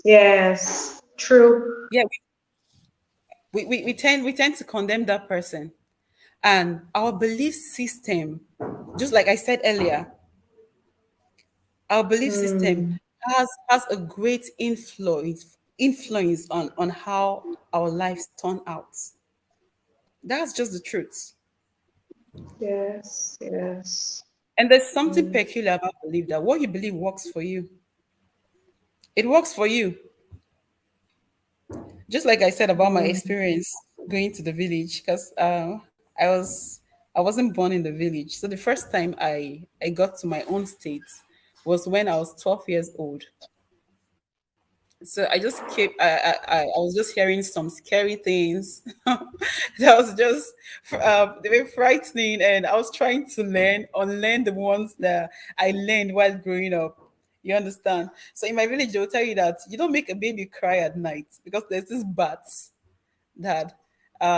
Yes, true. Yeah, we tend to condemn that person. And our belief system, just like I said earlier, our belief system Mm, has a great influence on how our lives turn out. That's just the truth. yes, yes. And there's something Mm, peculiar about belief, that what you believe works for you. It works for you. Just like I said about my mm, experience going to the village, because I wasn't born in the village. So the first time I got to my own state was when I was 12 years old. So I just kept I was just hearing some scary things that was just they were frightening, and I was trying to unlearn the ones that I learned while growing up. You understand? So in my village, they'll tell you that you don't make a baby cry at night, because there's this bat that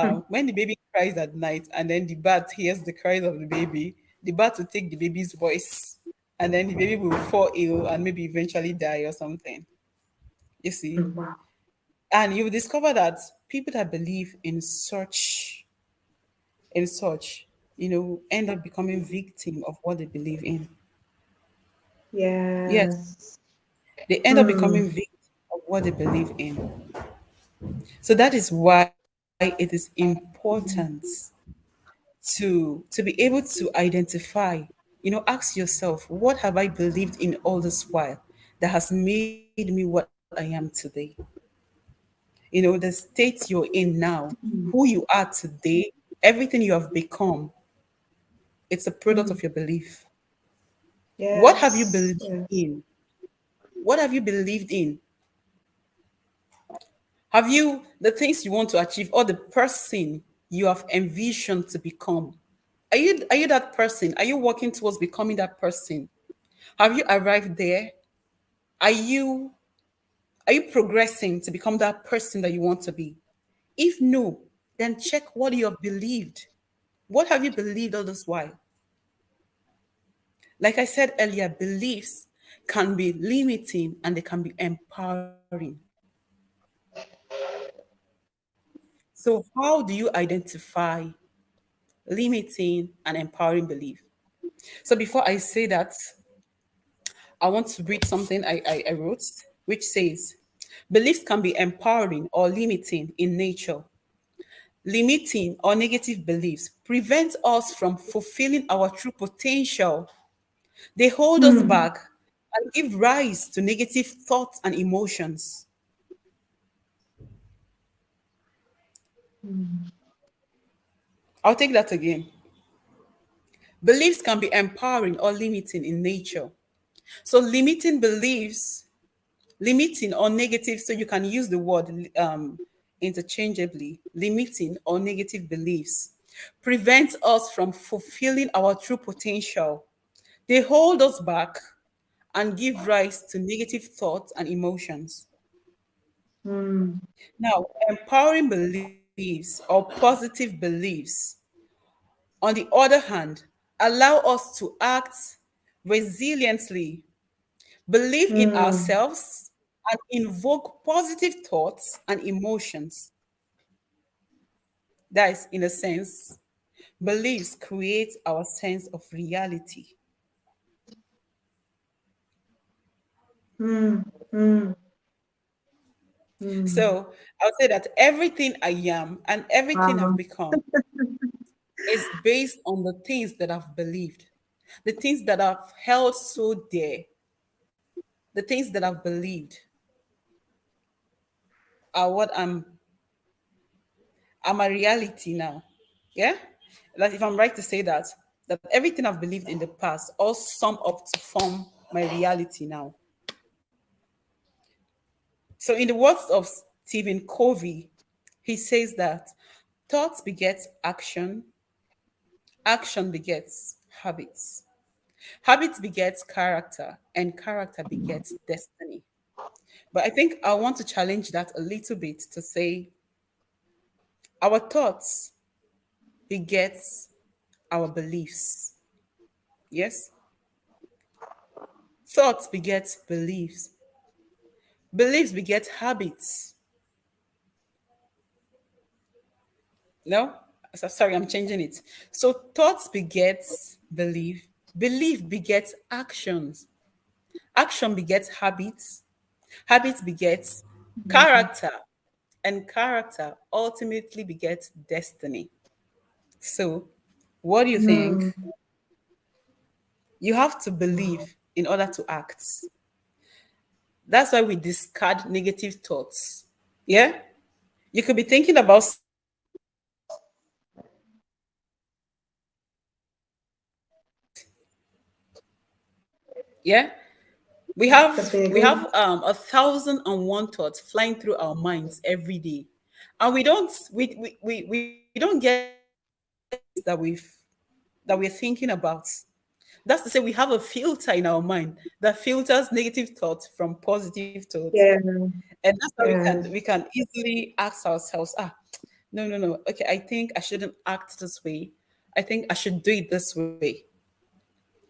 mm, when the baby cries at night and then the bat hears the cries of the bat will take the baby's voice, and then the baby will fall ill and maybe eventually die or something. You see? mm. Wow. And you will discover that people that believe in such, end up becoming victim of what they believe in. Yes, Yes. they end up Mm, becoming victim of what they believe in. So that is why it is important to be able to identify, ask yourself, what have I believed in all this while that has made me what I am today? The state you're in now, who mm, you are today, everything you have become, it's a product of mm. your belief. What have you Yes, believed yes. in? What have you believed in? Have you the things you want to achieve, or the person you have envisioned to become? Are you that person? Are you working towards becoming that person? Have you arrived there? Are you are you progressing to become that person that you want to be? If no, then check what you have believed. What have you believed all this while? Like I said earlier, beliefs can be limiting and they can be empowering. So, how do you identify limiting and empowering belief? So, before I say that, I want to read something I wrote, which says beliefs can be empowering or limiting in nature. Limiting or negative beliefs prevent us from fulfilling our true potential. They hold us Mm, back and give rise to negative thoughts and emotions. mm, I'll take that again. Beliefs can be empowering or limiting in nature. So, limiting or negative, so you can use the word interchangeably. Limiting or negative beliefs prevent us from fulfilling our true potential. They hold us back and give rise to negative thoughts and emotions. mm, Now, empowering beliefs or positive beliefs, on the other hand, allow us to act resiliently, believe in mm, ourselves, and invoke positive thoughts and emotions. That is, in a sense, beliefs create our sense of reality. mm, mm. Mm. So I would say that everything I am and everything I've Wow. become is based on the things that I've believed, the things that I've held so dear, the things that I've believed are what are my reality now. Yeah? Like if I'm right to say that, that everything I've believed in the past all sum up to form my reality now. So in the words of Stephen Covey, he says that thoughts begets action, action begets habits. Habits begets character, and character begets destiny. But I think I want to challenge that a little bit to say our thoughts begets our beliefs. Yes? Thoughts beget beliefs. Beliefs beget habits. No? Sorry, I'm changing it. So thoughts begets belief. Belief begets actions. Action begets habits. Habits begets character. And character ultimately begets destiny. So, what do you think? Mm. You have to believe in order to act. That's why we discard negative thoughts. Yeah? You could be thinking about something yeah. We Because have we we agree. have 1,001 thoughts flying through our minds every day, and we don't get to see the things that we're thinking about. That's to say, we have a filter in our mind that filters negative thoughts from positive thoughts, Yeah. and that's how Yeah. we can easily ask ourselves, no, okay, I think I shouldn't act this way. I think I should do it this way.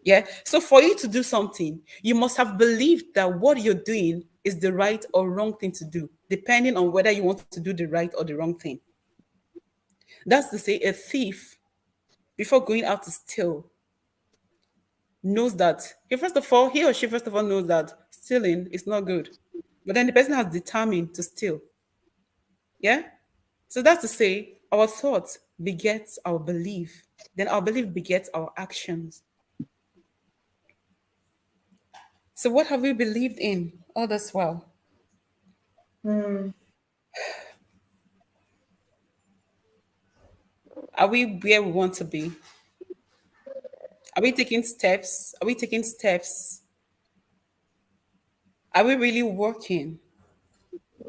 Yeah. So for you to do something, you must have believed that what you're doing is the right or wrong thing to do, depending on whether you want to do the right or the wrong thing. That's to say, a thief, before going out to steal, knows that he or she first of all knows that stealing is not good. But then the person has determined to steal. Yeah? So that's to say, our thoughts begets our belief. Then our belief begets our actions. So what have we believed in all this while? Mm. Are we where we want to be? Are we taking steps? Are we taking steps? Are we really working?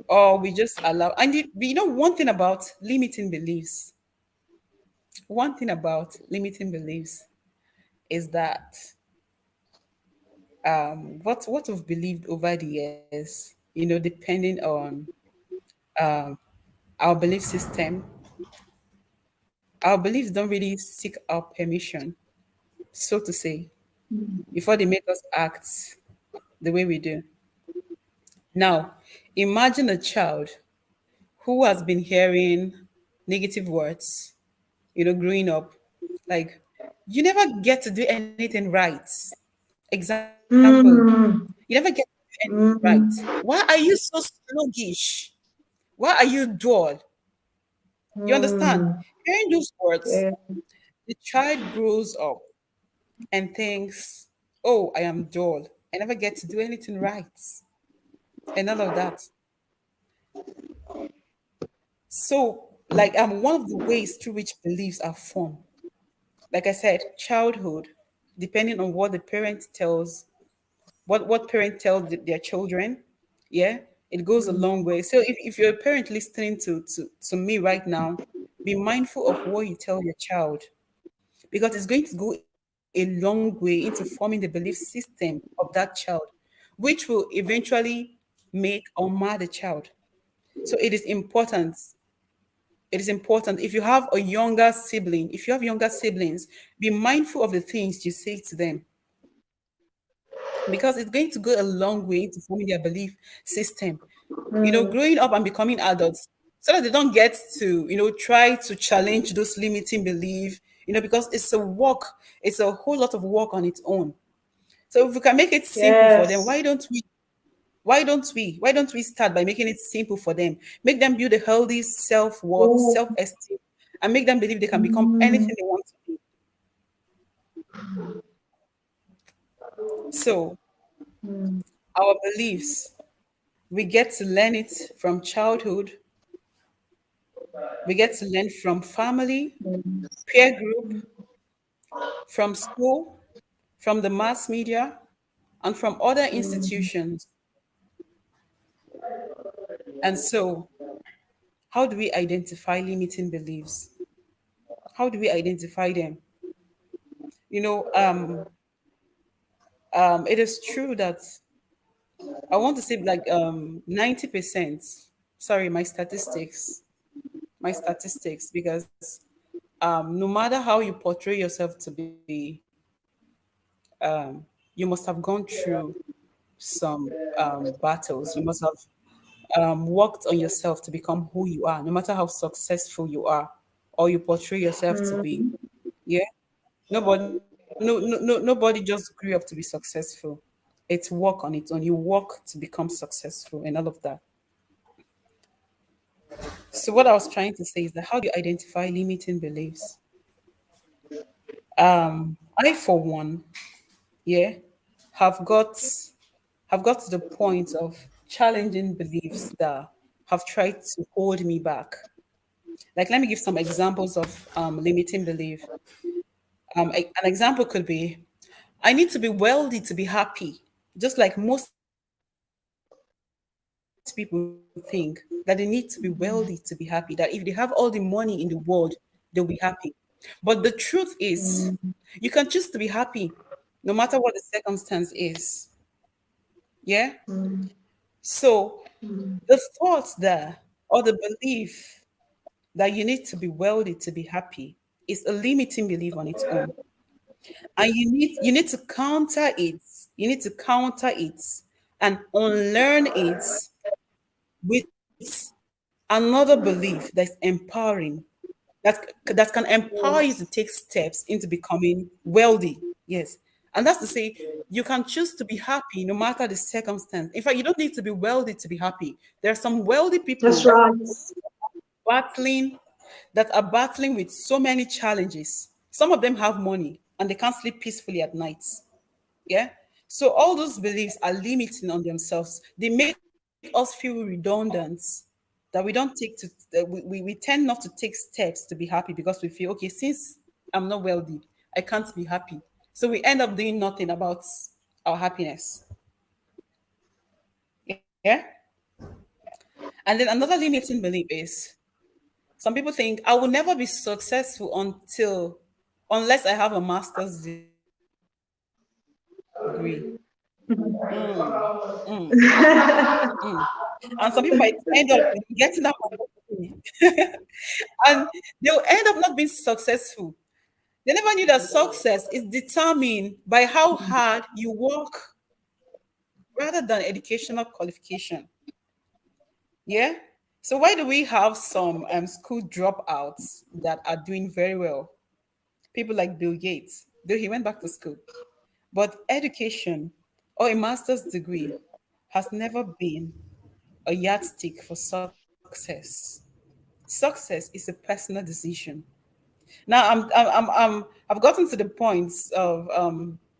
Or we just allow? And one thing about limiting beliefs, one thing about limiting beliefs is that what we've believed over the years, depending on our belief system, our beliefs don't really seek our permission, so to say, before they make us act the way we do. Now, imagine a child who has been hearing negative words, growing up, like, you never get to do anything right. Example, you Mm. never get to do anything right. Why Mm. are you so sluggish? Why are you dull? You understand? Mm. Hearing those words, Yeah. the child grows up and thinks, oh, I am dull. I never get to do anything right. And all of that. So, like, one of the ways through which beliefs are formed, like I said, childhood, depending on what the parent tells, what parent tells their children, yeah, it goes a long way. So if you're a parent listening to me right now, be mindful of what you tell your child, because it's going to go a long way into forming the belief system of that child, which will eventually make or mar the child. So it is important if you have a younger sibling, if you have younger siblings, be mindful of the things you say to them, because it's going to go a long way into forming their belief system. Mm. Growing up and becoming adults, so that they don't get to, try to challenge those limiting belief, because it's a whole lot of work on its own. So if we can make it simple for them, Yes. why don't we Why don't we start by making it simple for them? Make them build a healthy self-worth, Oh. self-esteem, and make them believe they can become Mm. anything they want to be. So Mm. our beliefs, we get to learn it from childhood, we get to learn from family, peer group, from school, from the mass media, and from other Mm. institutions. And so, how do we identify limiting beliefs? How do we identify them? You know, it is true that I want to say like 90%. Sorry, my statistics, because no matter how you portray yourself to be, you must have gone through some battles. You must have worked on yourself to become who you are, no matter how successful you are or you portray yourself to be. Mm. Yeah. Nobody just grew up to be successful. It's work on its own. You work to become successful and all of that. So what I was trying to say is that how do you identify limiting beliefs? I for one, yeah, have got have got to the point of challenging beliefs that have tried to hold me back. Like, let me give some examples of limiting belief. An example could be, I need to be wealthy to be happy. Just like most people think that they need to be wealthy to be happy, that if they have all the money in the world, they'll be happy. But the truth is, you can choose to be happy no matter what the circumstance is. Yeah. So the thoughts there, or the belief that you need to be wealthy to be happy is a limiting belief on its own. And you need to counter it. You need to counter it and unlearn it with another belief that's empowering, that can empower you to take steps into becoming wealthy. Yes. And that's to say, you can choose to be happy no matter the circumstance. In fact, you don't need to be wealthy to be happy. There are some wealthy That's people right. battling that are battling with so many challenges. Some of them have money and they can't sleep peacefully at night. Yeah. So all those beliefs are limiting on themselves. They make us feel redundant, that we don't take to we tend not to take steps to be happy because we feel, okay, since I'm not wealthy, I can't be happy. So we end up doing nothing about our happiness. Yeah. And then another limiting belief is, some people think I will never be successful unless I have a master's degree. And some people might end up getting that degree, and they'll end up not being successful. They never knew that success is determined by how hard you work rather than educational qualification. Yeah. So why do we have some school dropouts that are doing very well? People like Bill Gates, though he went back to school. But education or a master's degree has never been a yardstick for success. Success is a personal decision. Now I've gotten to the points of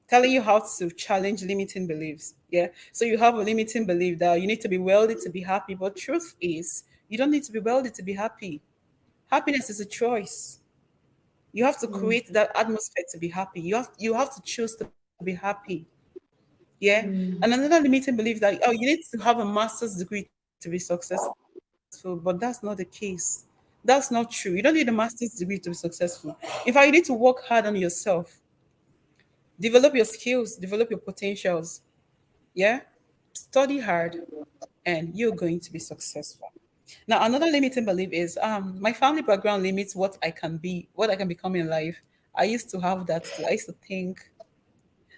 telling you how to challenge limiting beliefs. Yeah. So you have a limiting belief that you need to be wealthy to be happy, but truth is you don't need to be wealthy to be happy. Happiness is a choice. You have to create that atmosphere to be happy. You have to choose to be happy. Yeah. And another limiting belief that, oh, you need to have a master's degree to be successful, but that's not the case. That's not true. You don't need a master's degree to be successful. In fact, you need to work hard on yourself, develop your skills, develop your potentials. Yeah. Study hard and you're going to be successful. Now, another limiting belief is my family background limits what I can become in life. I used to have that too. I used to think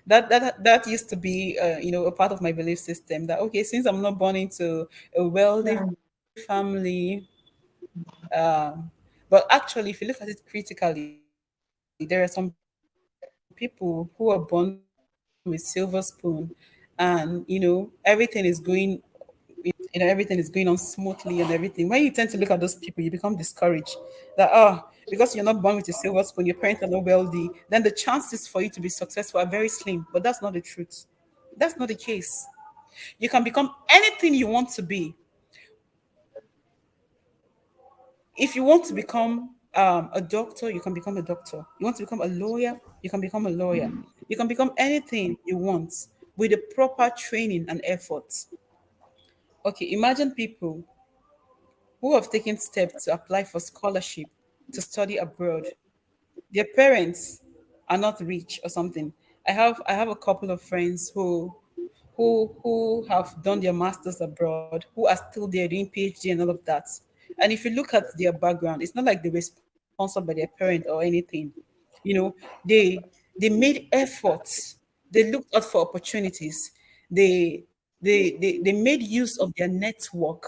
that used to be a part of my belief system, that okay, since I'm not born into a wealthy Yeah. family, but actually if you look at it critically, there are some people who are born with silver spoon and they are still struggling. and everything is going everything is going on smoothly and everything. When you tend to look at those people, you become discouraged that because you're not born with a silver spoon, your parents are not wealthy, then the chances for you to be successful are very slim. But that's not the truth. That's not the case. You can become anything you want to be. If you want to become a doctor, you can become a doctor. You want to become a lawyer, you can become a lawyer. You can become anything you want with the proper training and effort. Okay, imagine people who have taken steps to apply for scholarship to study abroad. Their parents are not rich or something. I have a couple of friends who have done their masters abroad, who are still there doing PhD and all of that. And if you look at their background, it's not like they were sponsored by their parent or anything. You know, they made efforts. They looked out for opportunities. They made use of their network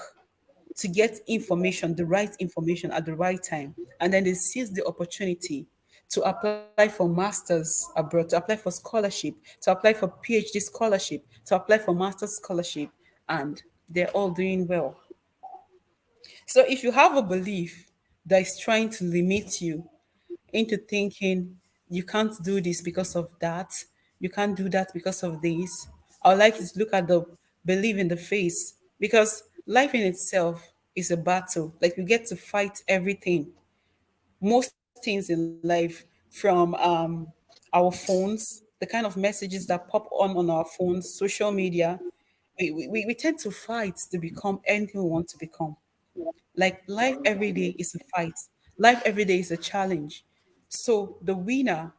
to get information, the right information at the right time. And then they seize the opportunity to apply for masters abroad, to apply for scholarship, to apply for PhD scholarship, to apply for master's scholarship, and they're all doing well. So if you have a belief that is trying to limit you into thinking you can't do this because of that, you can't do that because of this, I would like you to look at the belief in the face, because life in itself is a battle. Like, we get to fight everything, most things in life, from our phones, the kind of messages that pop on our phones, social media. We tend to fight to become anything we want to become. Like, life every day is a fight. Life every day is a challenge. So the winner,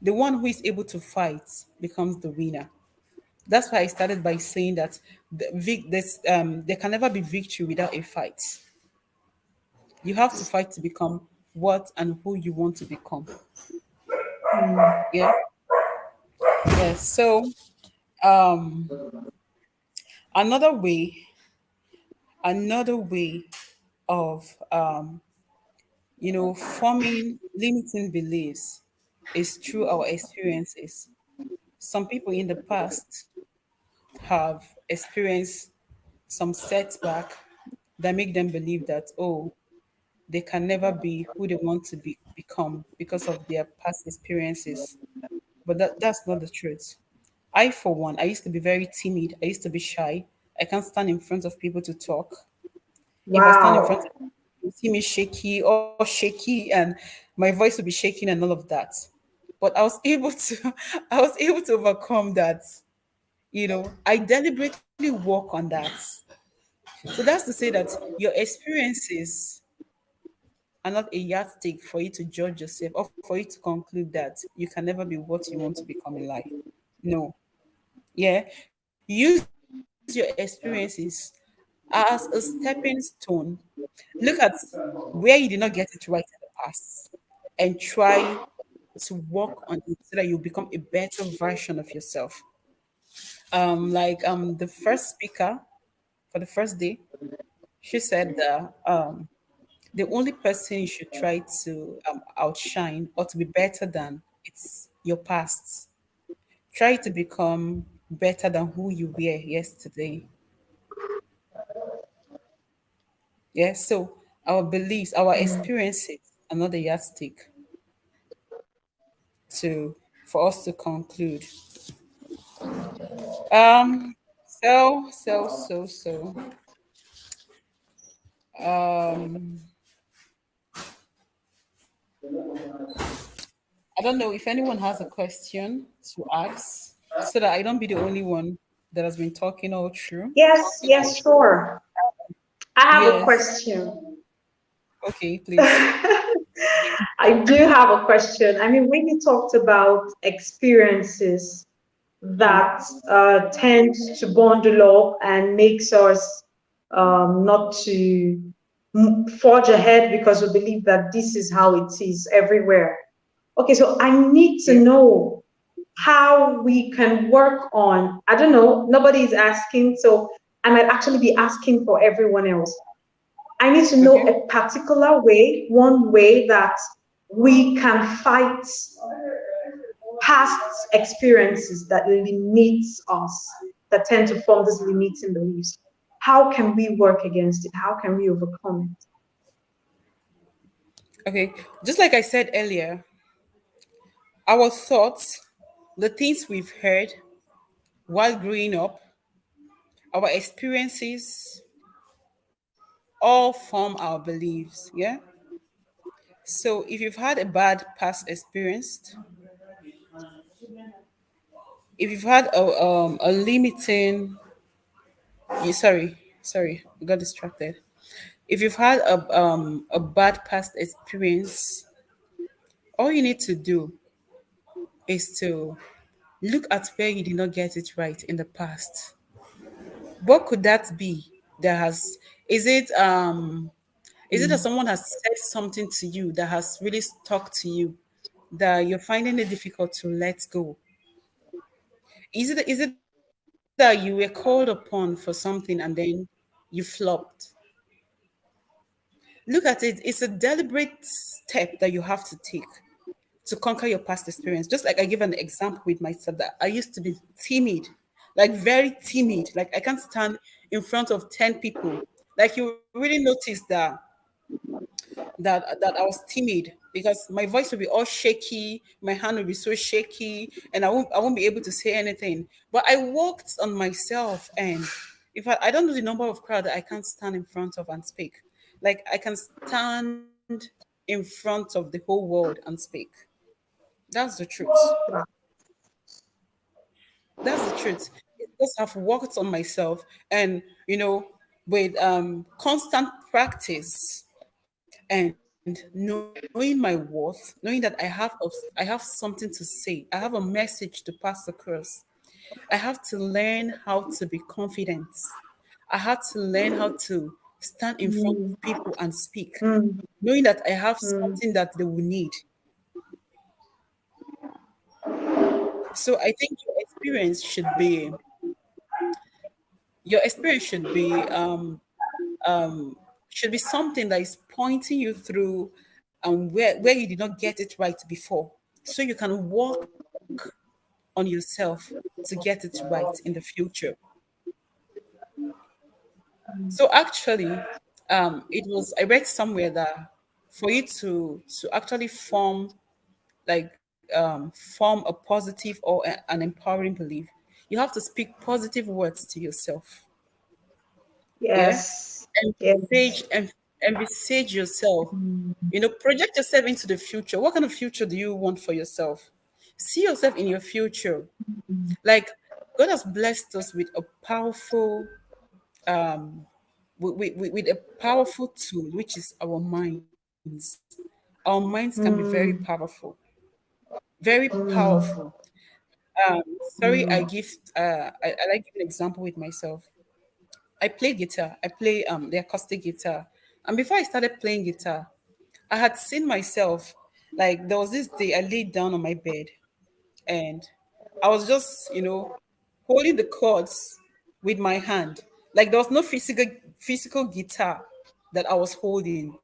the one who is able to fight, becomes the winner. That's why I started by saying that there can never be victory without a fight. You have to fight to become what and who you want to become. Yeah, yeah. So um, another way, another way of forming limiting beliefs is through our experiences. Some people in the past have experienced some setback that make them believe that, oh, they can never be who they want to become because of their past experiences. But that's not the truth. I, for one, I used to be very timid. I used to be shy. I can't stand in front of people to talk. If I stand in front of Wow. people, you see me shaky or shaky, and my voice will be shaking and all of that. But I was able to, I was able to overcome that. I deliberately work on that. So that's to say that your experiences are not a yardstick for you to judge yourself or for you to conclude that you can never be what you want to become in life. No. Yeah. Use your experiences as a stepping stone. Look at where you did not get it right in the past and try to work on it so that you become a better version of yourself. The first speaker for the first day, she said that the only person you should try to outshine or to be better than, it's your past. Try to become better than who you were yesterday. Yeah. So our beliefs, our experiences are not a yardstick for us to conclude. Um. So. Um. I don't know if anyone has a question to ask, so that I don't be the only one that has been talking all through. Yes, yes, sure. I have a Yes. question. Okay, please. I do have a question. I mean, when you talked about experiences that tend to bundle up and makes us not to forge ahead because we believe that this is how it is everywhere. Okay, so I need to Yeah. know how we can work on, I don't know, nobody is asking, so I might actually be asking for everyone else. I need to know Okay. a particular way, one way that we can fight past experiences that limits us, that tend to form these limiting beliefs. How can we work against it? How can we overcome Okay, just like I said earlier, our thoughts, the things we've heard while growing up, our experiences all form our beliefs. Yeah. So if you've had a bad past experience, if you've had a limiting, sorry, I got distracted. If you've had a bad past experience, all you need to do is to look at where you did not get it right in the past. What could that be that has, is it is it that it? someone has said something to you that has really stuck to you, that you're finding it difficult to let go? Is it that you were called upon for something and then you flopped? Look at it. It's a deliberate step that you have to take to conquer your past experience. Just like I give an example with myself, that I used to be timid, like very timid. Like I can't stand in front of 10 people. Like you really notice that I was timid because my voice will be all shaky, my hand will be so shaky, and I won't be able to say anything. But I worked on myself, and if I don't know the number of crowd that I can't stand in front of and speak. Like I can stand in front of the whole world and speak. That's the truth. That's the truth. I just have worked on myself, and with constant practice and knowing my worth, knowing that I have something to say, I have a message to pass across. I have to learn how to be confident. I had to learn how to stand in front of people and speak, Mm, knowing that I have mm, something that they will need. So I think your experience should be something that is pointing you through and where you did not get it right before, so you can work on yourself to get it right in the future. So actually, it was, I read somewhere that for you to actually form a positive or an empowering belief, you have to speak positive words to yourself. Yeah. yes. Envisage Yes. and envisage yourself. Project yourself into the future. What kind of future do you want for yourself? See yourself in your future. Like, God has blessed us with a powerful with a powerful tool, which is our minds. Our minds can be very Mm, powerful, very powerful. mm, Sorry, mm. I like giving an example with myself. I play guitar. I play the acoustic guitar. And before I started playing guitar, I had seen myself, like there was this day I laid down on my bed, and I was just, holding the chords with my hand. Like there was no physical guitar that I was holding.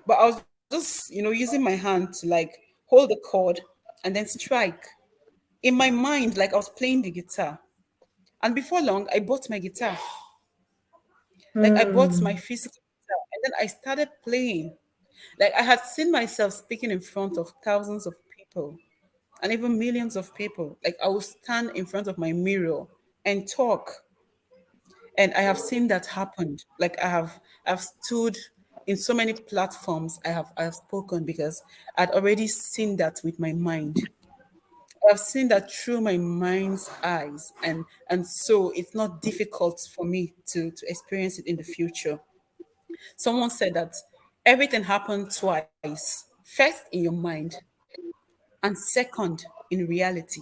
But I was just, using my hand to like hold the chord and then strike. In my mind, like I was playing the guitar. And before long, I bought my guitar. Like I bought my Mm, physical guitar and then I started playing. Like I had seen myself speaking in front of thousands of people and even millions of people. Like I would stand in front of my mirror and talk. And I have seen that happen. Like I've stood in so many platforms. I have spoken because I'd already seen that with my mind. I've seen that through my mind's eyes, and so it's not difficult for me to experience it in the future. Someone said that everything happened twice. First in your mind and second in reality.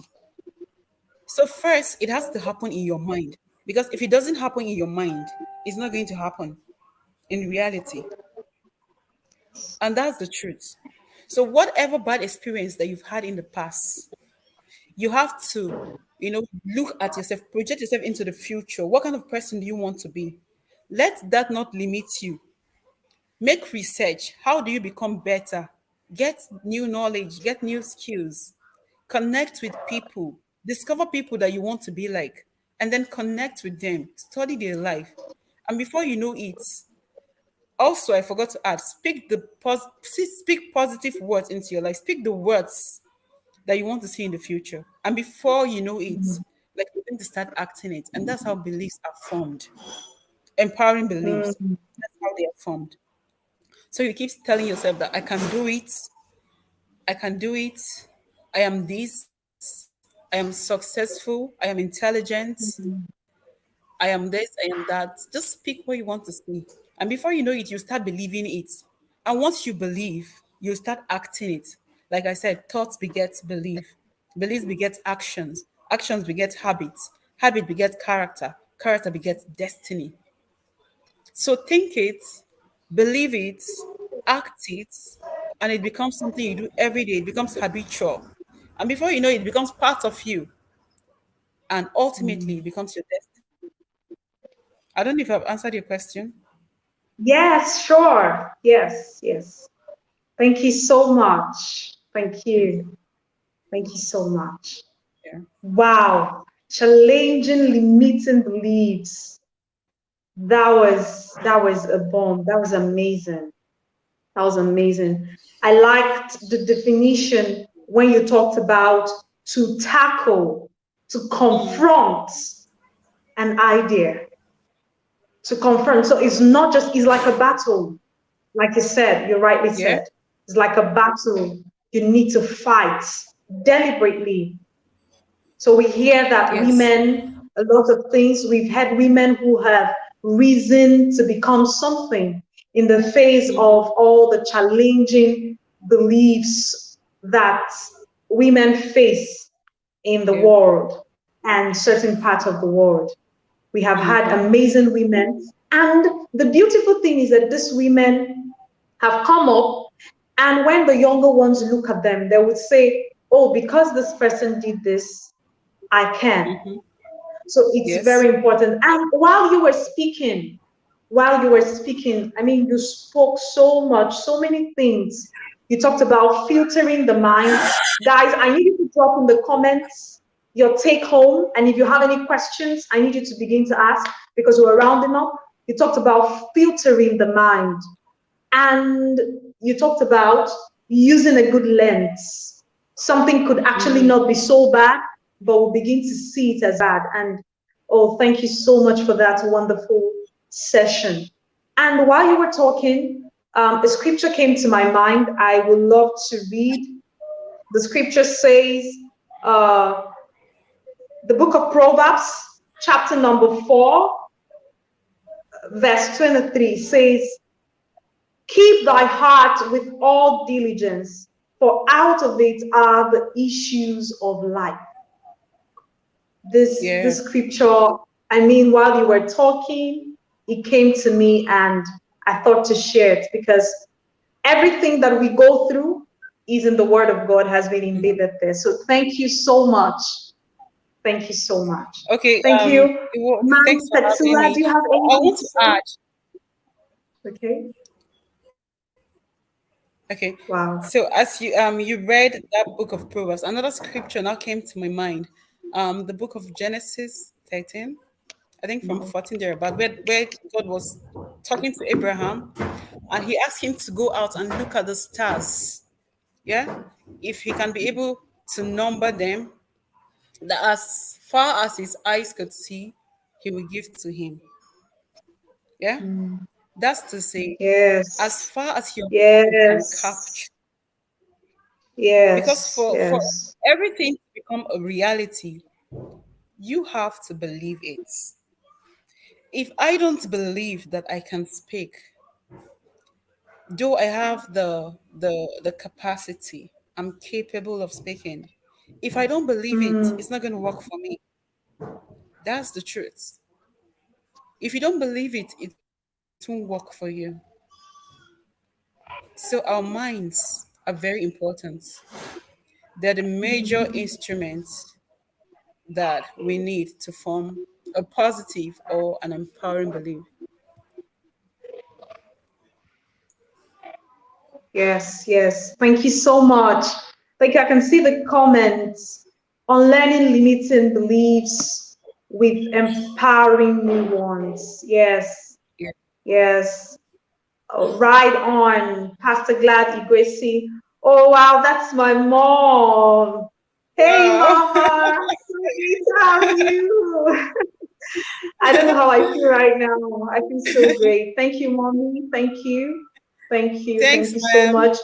So first it has to happen in your mind, because if it doesn't happen in your mind, it's not going to happen in reality. And that's the truth. So whatever bad experience that you've had in the past, you have to, look at yourself, project yourself into the future. What kind of person do you want to be? Let that not limit you. Make research. How do you become better? Get new knowledge, get new skills. connect with people, discover people that you want to be like, and then connect with them, study their life. And before you know it, also I forgot to add, speak positive words into your life. Speak the words that you want to see in the future. And before you know it, like you're going to start acting it. And that's how beliefs are formed. Empowering beliefs. Mm, That's how they are formed. So you keep telling yourself that I can do it, I can do it, I am this, I am successful, I am intelligent, mm, I am this, I am that. Just speak what you want to see. And before you know it, you start believing it. And once you believe, you start acting it. Like I said, thoughts beget belief. Beliefs beget actions. Actions beget habits. Habit begets character. Character begets destiny. So think it, believe it, act it, and it becomes something you do every day. It becomes habitual. And before you know it, it becomes part of you. And ultimately, it mm. becomes your destiny. I don't know if I've answered your question. Yes, sure. Yes, yes. Thank you so much. Thank you. Thank you so much. Yeah. Wow. Challenging limiting beliefs. That was a bomb. That was amazing. That was amazing. I liked the definition when you talked about to tackle, to Mm, confront an idea, to confront. So it's not just, it's like a battle. Like you said, you rightly yeah. said, it's like a battle. You need to fight deliberately. So we hear that Yes. women, a lot of things, we've had women who have risen to become something in the face Mm-hmm. of all the challenging beliefs that women face in the Yeah. world and certain parts of the world. We have had Mm-hmm. amazing women. And the beautiful thing is that these women have come up, and when the younger ones look at them, they would say, oh, because this person did this, I can. Mm-hmm. So it's Yes. very important. And while you were speaking, I mean, you spoke so much, so many things. You talked about filtering the mind. Guys, I need you to drop in the comments your take home. And if you have any questions, I need you to begin to ask because we're rounding up. You talked about filtering the mind. And you talked about using a good lens. Something could actually Mm-hmm. not be so bad, but we'll begin to see it as bad. And oh, thank you so much for that wonderful session. And while you were talking, a scripture came to my mind. I would love to read. The scripture says, uh, the book of Proverbs, chapter number 4, verse 23 says, keep thy heart with all diligence, for out of it are the issues of life. This Yeah. scripture, I mean, while you were talking, it came to me and I thought to share it because everything that we go through is in the word of God has been embedded there. So thank you so much. Thank you so much. Okay. Thank you. Thanks Man, for having Petzula, me. do you have I anything want to to say? add. Okay. Okay. Wow. So as you read that book of Proverbs, another scripture now came to my mind. The book of Genesis 13, I think from Wow. 14 there, but where God was talking to Abraham and he asked him to go out and look at the stars. Yeah. If he can be able to number them, that as far as his eyes could see, he will give to him. Yeah. Mm. That's to say, as Yes. far as your mind can Yes. capture, because Yes. for Yes. everything to become a reality, you have to believe it. If I don't believe that I can speak, though I have the capacity, I'm capable of speaking. If I don't believe it, Mm. it's not going to work for me. That's the truth. If you don't believe it, it won't work for you. So our minds are very important. They're the major instruments that we need to form a positive or an empowering belief. Yes. Yes. Thank you so much. Like I can see the comments. Unlearning limiting beliefs with empowering new ones. Yes, Yeah. yes. Right on, Pastor Glad Igwesi. Oh wow, that's my mom. Hey Wow. mama, so great to have you. I don't know how I feel right now. I feel so great. Thank you, mommy. Thank you. Thank you. Thanks, Thank you so ma'am. much.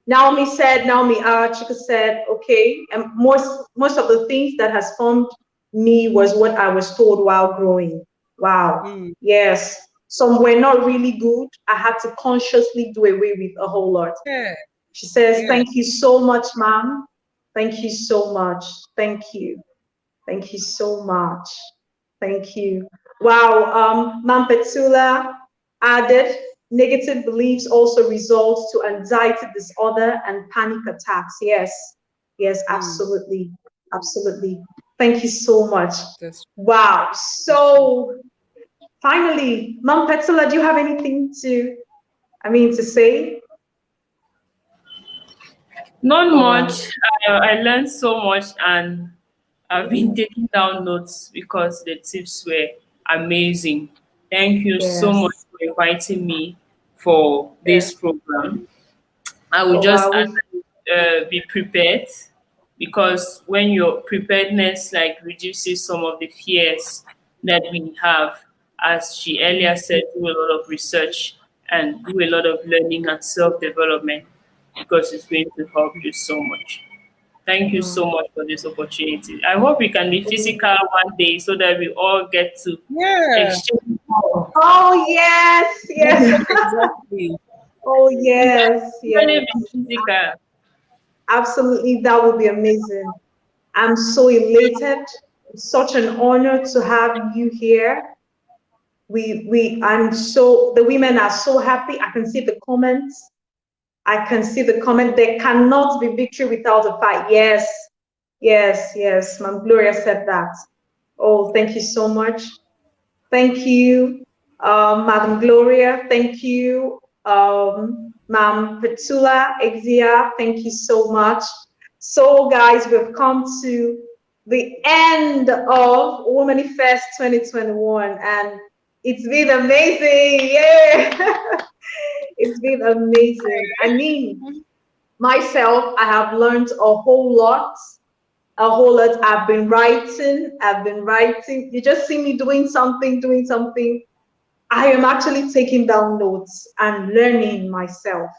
Naomi Chika said, okay, and most of the things that has formed me was what I was told while growing. Wow. Mm. Yes. Some were not really good. I had to consciously do away with a whole lot. Yeah. She says, Yeah. thank you so much, ma'am. Thank you so much. Thank you. Thank you so much. Thank you. Wow, Ma'am Petula added, negative beliefs also result to anxiety disorder and panic attacks. Yes, yes, Mm. absolutely, absolutely. Thank you so much. That's Wow. true. So finally, Ma'am Petula, do you have anything to say? Not Oh, wow. much. I learned so much, and I've been taking down notes because the tips were amazing. Thank you so much Yes, for inviting me for yes. this program. I will Oh, just wow. be prepared, because when your preparedness like reduces some of the fears that we have, as she earlier said, do a lot of research and do a lot of learning and self-development, because it's going to help you so much. Thank you so Mm. much for this opportunity. I hope we can be physical one day so that we all get to Yeah. exchange more. Oh, yes, yes. Exactly. Oh, We yes, can yes. really be physical. Absolutely, that would be amazing. I'm so elated. It's such an honor to have you here. The women are so happy. I can see the comments. I can see the comment. There cannot be victory without a fight. Yes, yes, yes. Ma'am Gloria said that. Oh, thank you so much. Thank you, Madam Gloria. Thank you, Ma'am Petula Exia. Thank you so much. So, guys, we've come to the end of WOmanifest 2021, and it's been amazing. Yeah, it's been amazing. I mean, myself, I have learned a whole lot. A whole lot. I've been writing. I've been writing. You just see me doing something, doing something. I am actually taking down notes and learning myself.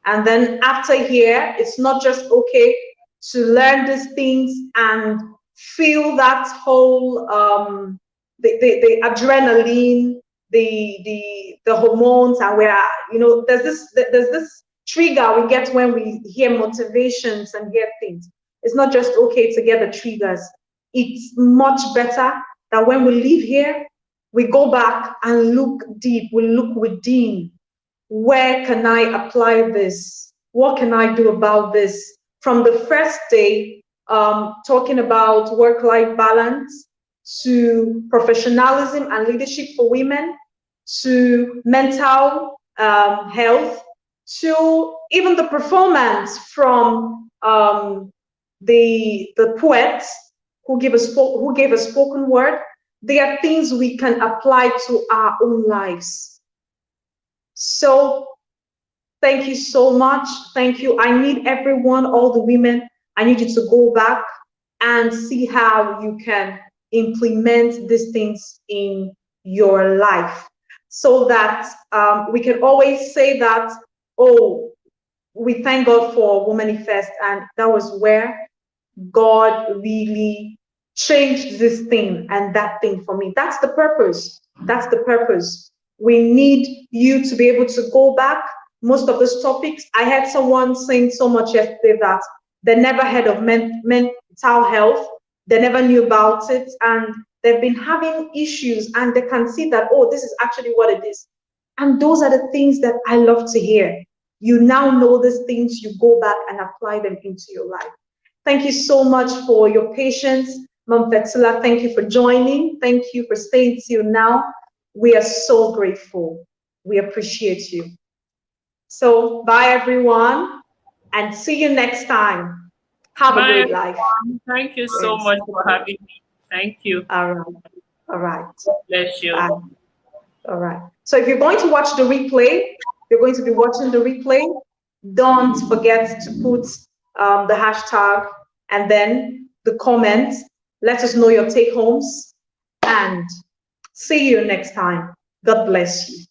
And then after here, it's not just okay to learn these things and feel that whole the adrenaline, the hormones, and there's this trigger we get when we hear motivations and hear things. It's not just okay to get the triggers. It's much better that when we leave here, we go back and look deep, we look within. Where can I apply this? What can I do about this? From the first day, talking about work-life balance, to professionalism and leadership for women, to mental health, to even the performance from the poets who gave a spoken word. There are things we can apply to our own lives. So thank you so much. Thank you. I need everyone, all the women, I need you to go back and see how you can implement these things in your life so that we can always say that, oh, we thank God for WOmanifest, and that was where God really changed this thing and that thing for me. That's the purpose. That's the purpose. We need you to be able to go back. Most of those topics, I had someone saying so much yesterday that they never heard of mental health. They never knew about it. And they've been having issues, and they can see that, oh, this is actually what it is. And those are the things that I love to hear. You now know these things, you go back and apply them into your life. Thank you so much for your patience. Mom Fetsula, thank you for joining. Thank you for staying till now. We are so grateful. We appreciate you. So bye, everyone. and see you next time. Have a Bye, great life. everyone. Thank you so Yes. much for having me. Thank you. All right. All right. Bless you. Bye. All right. So if you're going to watch the replay, you're going to be watching the replay. Don't forget to put the hashtag and then the comments. Let us know your take homes and see you next time. God bless you.